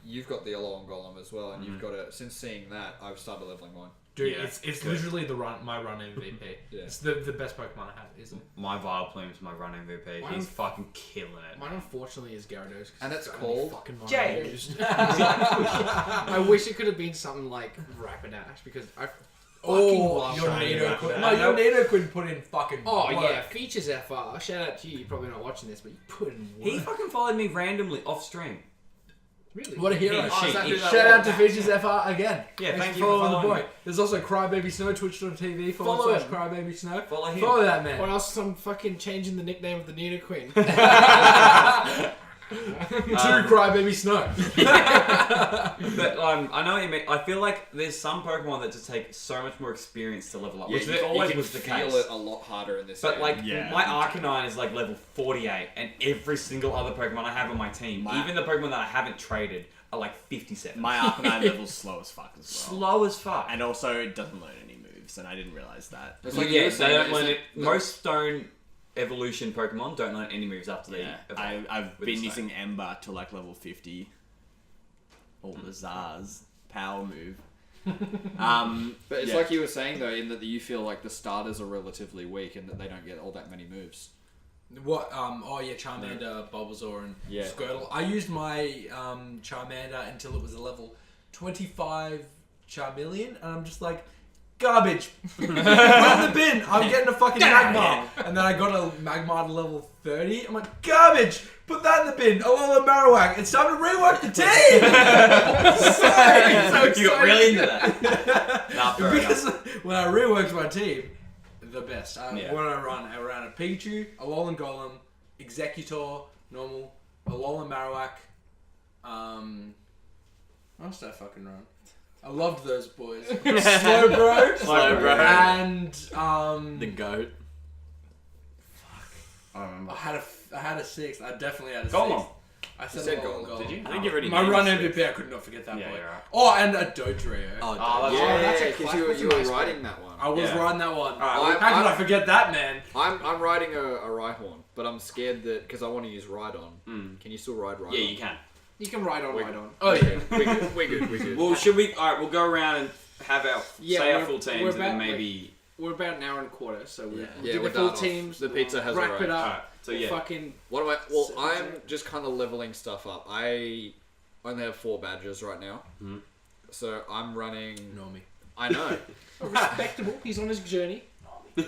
you've got the Alolan Golem as well, and you've got it. Since seeing that, I've started leveling mine. Dude, Yeah, it's good. literally my run MVP. Yeah. It's the best Pokemon I have, isn't it? My Vileplume's my run MVP. Mine- He's fucking killing it. Mine unfortunately is Gyarados. 'cause And it's the only called fucking one Jake. I used. I wish it could have been something like Rapidash because I fucking Oh, love your Rapidash. Nidoqueen. No, your Nidoqueen put in fucking Oh work. yeah, features FR. Shout out to you. You're probably not watching this, but you put in work. He fucking followed me randomly off stream. Really? What a hero. He- Oh, is that he- who that Shout out was? to Features FR again. Yeah, thank for you for following the following boy. me. There's also Crybaby Snow, twitch.tv Follow him. /Crybaby Snow. Follow him. Follow that man. Or else I'm fucking changing the nickname of the Nidoqueen. To Crybaby Snow. But I know what you mean. I feel like there's some Pokemon that just take so much more experience to level up, which you always can was the feel case. it a lot harder in this. But game. like Yeah, my me too. Arcanine is like level 48, and every single other Pokemon I have on my team, even the Pokemon that I haven't traded, are like 57. My Arcanine level's slow as fuck as well. Slow as fuck. And also, it doesn't learn any moves, and I didn't realize that. It's Well, like you yeah, were they saying, don't it's learn like- it. Most Stone Evolution Pokemon don't learn any moves after they Yeah, evolve. I've with been Stone. using Ember to like level 50. All the Zars power move. But it's yeah. like you were saying though, in that you feel like the starters are relatively weak and that they don't get all that many moves. What? Oh yeah, Charmander, Bulbasaur, and Yeah. Squirtle. I used my Charmander until it was a level 25 Charmeleon, and I'm just like, garbage. Put it in the bin. I'm getting a fucking Magmar, and then I got a Magmar to level 30. I'm like, garbage. Put that in the bin. Oh, Marowak. It's time to rework the team. so You got really into that. Nah, fair because enough. when I reworked my team, the best. Yeah. When I ran a Pikachu, a Alolan Golem, Executor, normal, a Alolan Marowak. What else did I fucking run? I loved those boys. Slowbro. Slowbro. And The goat. I remember. I had a sixth. I definitely had a Golem. sixth. I said, said Alolan Golem, did you? I think you've already My named run the six. MVP. I could not forget that Yeah, boy. you're right. Oh, and a Dodrio. Oh, that's Yeah, a because classic. you That's were a nice riding that one. I was Yeah. riding that one. Alright, How could I I'm- forget that, man? I'm riding a Rhyhorn, but I'm scared that because I want to use Rhydon. Can you still ride Rhydon? Yeah, you can. You can ride on, ride on. Oh yeah. We're good. We're good. We're good. Well, should we? All right, we'll go around and have our say our we're- full we're teams, and then about, maybe. We're about an hour and a quarter, so we'll Yeah, do we're the full done off. teams. The pizza has wrap arrived. it up. Alright, so we'll yeah. fucking What am I? Well, So- I'm just kind of leveling stuff up. I only have 4 badges right now, so I'm running. Normie. I know. respectable. He's on his journey. So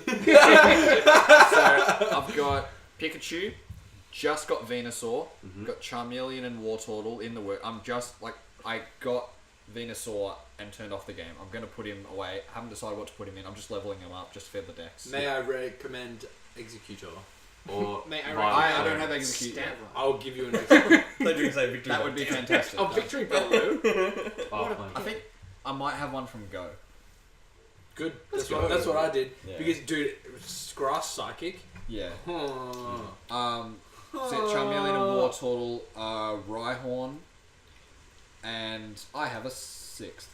I've got Pikachu, just got Venusaur, got Charmeleon and Wartortle in the work. I'm just like I got Venusaur and turned off the game. I'm gonna put him away. Haven't decided what to put him in. I'm just leveling him up, just for the decks. May I recommend Executor? Or Mate, I Violet. I don't have Execute. Stab. I'll give you an Executor. That would be fantastic. Oh, victory bell. I think I might have one from Go. Good. That's what I did. Yeah. Because dude, it was Grass Psychic. Yeah. Huh. So Charmeleon and Wartortle, Rhyhorn, and I have a 6th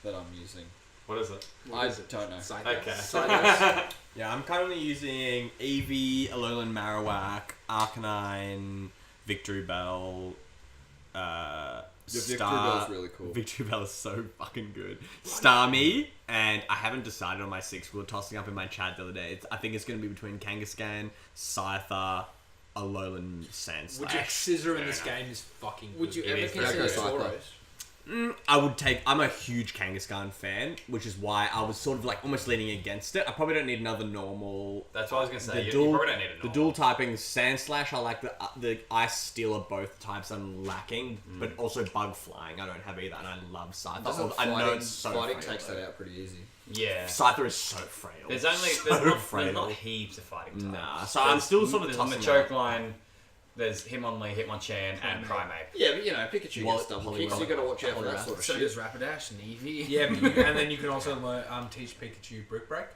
that I'm using. What is it? I don't know. Okay. Psychic. Yeah, I'm currently using Eevee, Alolan Marowak, Arcanine, Victory Bell, Your Victory Star... Bell's really cool. Victory Bell is so fucking good. Starmie, and I haven't decided on my 6. We were tossing up in my chat the other day. I think it's going to be between Kangaskhan, Scyther, Alolan Sand Would Slash. you scissor in this game is fucking good. Would you It ever is consider very good. Tauros? I would take. I'm a huge Kangaskhan fan, which is why I was sort of like almost leaning against it. I probably don't need another normal. That's what I was gonna say. The You dual, probably don't need a the normal. dual typing Sand Slash. I like the Ice Steel are both types I'm lacking, but also Bug Flying I don't have either, and I love Scyther. I know it's so fighting frail, takes though. that out pretty easy. Yeah. Scyther is so frail. There's only so there's frail. not heaps of fighting types. Nah, so I'm still sort of there's tossing on the choke up. line. There's Hitmonlee, Hitmonchan, and Primeape. Yeah, but you know, Pikachu Well, gets double Poliwag. kicks, so you gotta watch out for that sort of So shit. does Rapidash and Eevee. Yeah, and then you can also teach Pikachu Brick Break.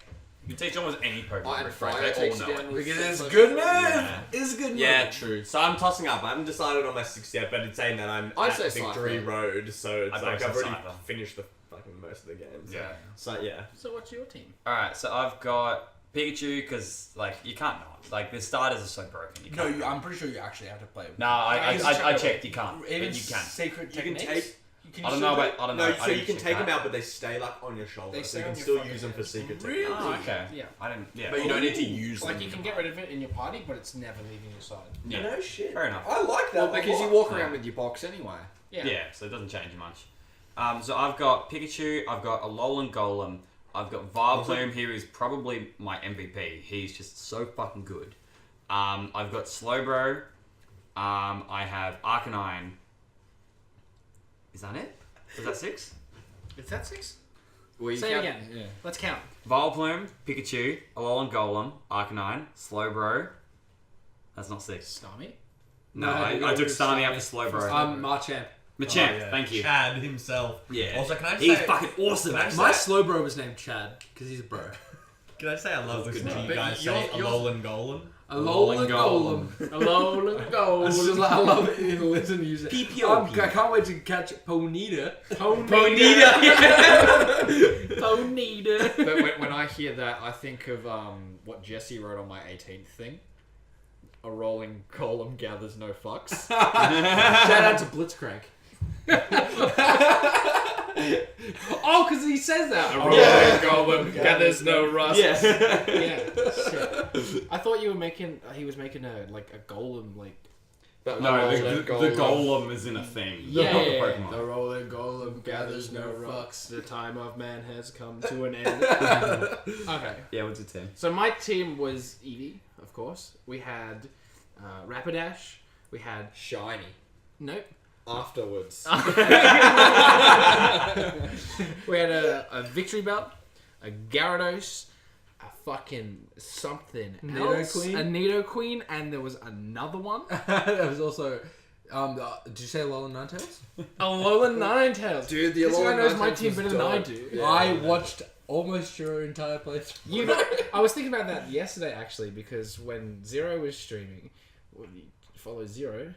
You can teach almost any Pokemon. And Brick Fire Break, they takes all you know down it. with Because it's Sand good Slash. move. Yeah. It's a good move. Yeah, true. So I'm tossing up. I haven't decided on my 6th yet, but it's saying that I'm I'd at say Victory Scyther. Road, so it's I'd like probably I've say already Scyther. finished the fucking most of the games. Yeah. So yeah. So what's your team? Alright, so I've got Pikachu because, like, you can't not. Like, the starters are so broken. You No, can't. I'm pretty sure you actually have to play. No, I checked checked. You can't. Even But you can. secret You can techniques. take. can I don't still know do about. it? I don't No, know. so you can take them out, but they stay like on your shoulder, They so stay you can on your still fucking use them for head. secret Really? techniques. Oh, okay. Yeah. I didn't. Yeah. But you don't need to use them. Like you can get rid of it in your party, but it's never leaving your side. Yeah. No shit. Fair enough. I like that. Well, one because a you lot. walk around with your box anyway. Yeah. So it doesn't change much. So I've got Pikachu. I've got Alolan Golem. I've got Vileplume. He is probably my MVP. He's just so fucking good. I've got Slowbro. I have Arcanine. Is that it? Was that 6? Is that 6? Well, you Say it can't- again. Yeah. Let's count. Vileplume, Pikachu, Alolan Golem, Arcanine, Slowbro. That's not 6. Starmie. No, No, I took Starmie after Slowbro. Marchamp. Machamp, Oh, yeah. thank you. Chad himself. Yeah. Also, can I He's say? fucking awesome. Can I actually. My slow bro was named Chad because he's a bro. Can I say I love That's listening good to you name. guys But say yours- Alolan Golem? Alolan Golem. Golem. Hello, go. It's just like, I love it. You listen to use it. PPOP. I can't wait to catch Ponyta. Ponyta. Ponyta. But when I hear that, I think of what Jesse wrote on my 18th thing. A rolling column gathers no fucks. Shout out to Blitzcrank. Oh, because he says that. Yeah. Golem gathers no rust. Yeah. Yeah. Shit. I thought you were making. He was making a golem like. But No, rolling the golem is in a thing. Yeah. Not the Pokemon. The rolling golem gathers no fucks. The time of man has come to an end. Okay. Yeah, what's your team? So my team was Eevee, of course. We had Rapidash. We had Shiny. nope. Afterwards. We had a Victory Belt, a Gyarados, a fucking something else, Nidoqueen? a Nidoqueen, and there was another one. That was also. Did you say Alolan Ninetales? Alolan Ninetales. Dude, the This guy Alolan knows my Ninetales team was better than I dope. do. Yeah. I watched almost your entire playthrough. You know, I was thinking about that yesterday actually because when Zero was streaming, well, you follow Zero.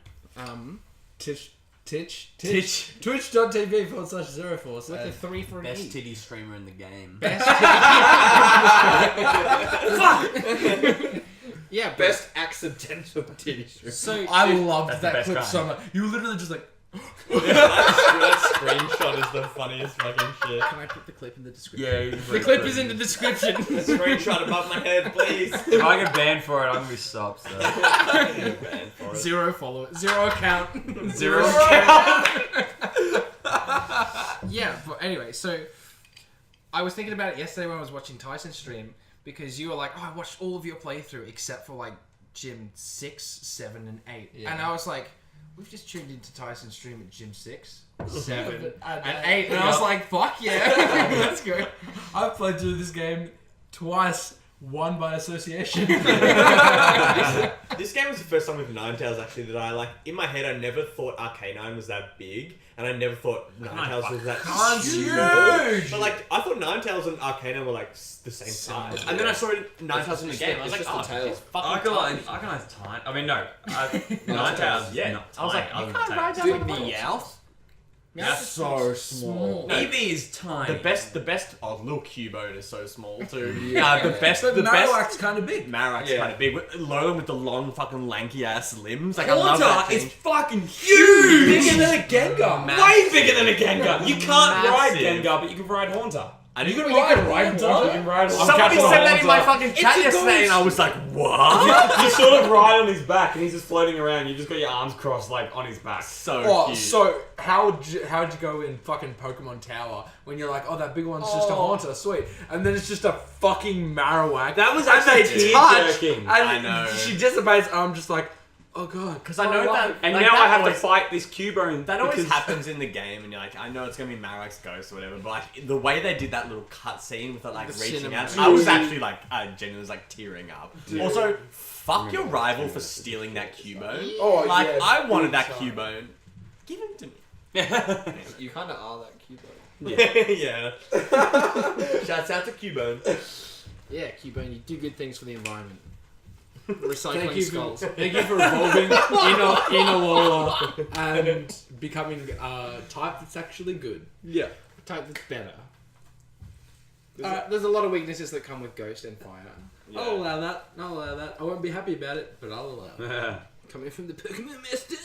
Twitch.tv/ZeroForce. With the 3 for an Best E. titty streamer in the game. Yeah, but- Best accidental titty strip. So I loved That's the that best clip kind. so much. You were literally just like. That screenshot is the funniest fucking shit. can I put the clip in the description? Yeah, The clip is in the description. Screenshot above my head, please. If I get banned for it, I'm gonna be stopped. So. Zero followers, zero account, Zero Yeah, but anyway, so I was thinking about it yesterday when I was watching Tyson stream because you were like, "Oh, I watched all of your playthrough except for like Gym 6, 7, and 8," Yeah. and I was like, "We've just tuned into Tyson's stream at Gym 6, 7, And and 8," and I was like, "Fuck yeah, let's go." I've played through this game twice, one by association. This game was the first time with Ninetales actually that I like. In my head, I never thought Arcanine was that big, and I never thought Ninetales was that huge! But like, I thought Ninetales and Arcanine were like the same size, and then I saw Ninetales in the game. I was like, It's oh, just the tail. it's fucking tiny. Arkanine's tiny. I mean, no. Ninetales, yeah. Not I was like, tiny, you other can't than ride tails. down Meowth? That's so small. Eevee is tiny. The best. Oh, little Cubone is so small too. Yeah. The best. But The best. Marowak's kind of big. Marowak's Yeah. kind of big. Lolan with the long fucking lanky ass limbs. Like I love that Haunter is thing. fucking huge! Bigger than a Gengar. Way bigger than a Gengar! You can't ride Massive. Gengar, but you can ride Haunter. I didn't You know can ride water? You can ride on Somebody Captain said that in my Water. fucking chat yesterday, and I was like, what? You sort of ride on his back, and he's just floating around. You just got your arms crossed, like on his back. So Oh, cute. so how'd you go in fucking Pokemon Tower when you're like, oh, that big one's just a Haunter, sweet, and then it's just a fucking Marowak. That was and actually they touch, tear-jerking. and I know. She dissipates. I'm just like, oh god, Because I know that, And like, now that I have always- to fight this Cubone. That always because- happens in the game, and you're like, I know it's gonna be Marowak's ghost or whatever, but like the way they did that little cut scene with it, like The reaching cinema. out, I was actually like, I genuinely was like tearing up. Dude. Also, fuck your rival for stealing that Cubone. Oh, Like yeah, I wanted big that time. Cubone. Give him to me. You kind of are that Cubone. Yeah. Shouts out to Cubone. Yeah, Cubone, you do good things for the environment. Recycling skulls. Thank you for evolving in a Alola and becoming a type that's actually good. Yeah. Type that's better. There's a lot of weaknesses that come with Ghost and Fire. I'll allow that. I won't be happy about it, but I'll allow it. Coming from the Pokemon Master.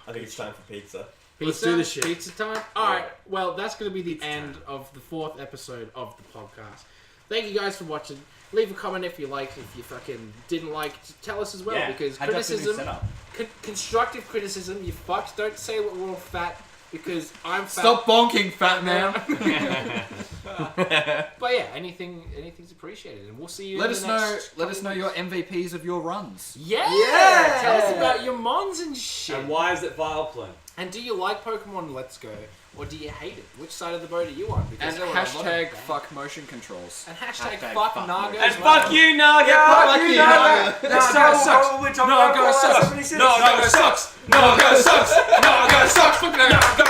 I think it's time for pizza. Let's do this shit. Pizza time. All right. Well, that's going to be the end of the 4th episode of the podcast. Thank you guys for watching. Leave a comment if you liked. If you fucking didn't like, tell us as well. Because criticism, constructive criticism, you fucks don't say we're all fat because I'm fat. Stop bonking, fat man. But yeah, anything's appreciated, and we'll see you. Let in us the know. next Let us know your MVPs of your runs. Yeah. Tell us about your mons and shit. And why is it Vileplume? And do you like Pokemon Let's Go, or do you hate it? Which side of the boat are you on? Because And there were a lot of hashtag bad- fuck motion controls. And hashtag Hashtag fuck fuck Naga. And as well. fuck you, Naga! fuck you, Naga. Naga sucks. Naga sucks. Naga sucks. Naga sucks. Naga sucks. Fuck Naga.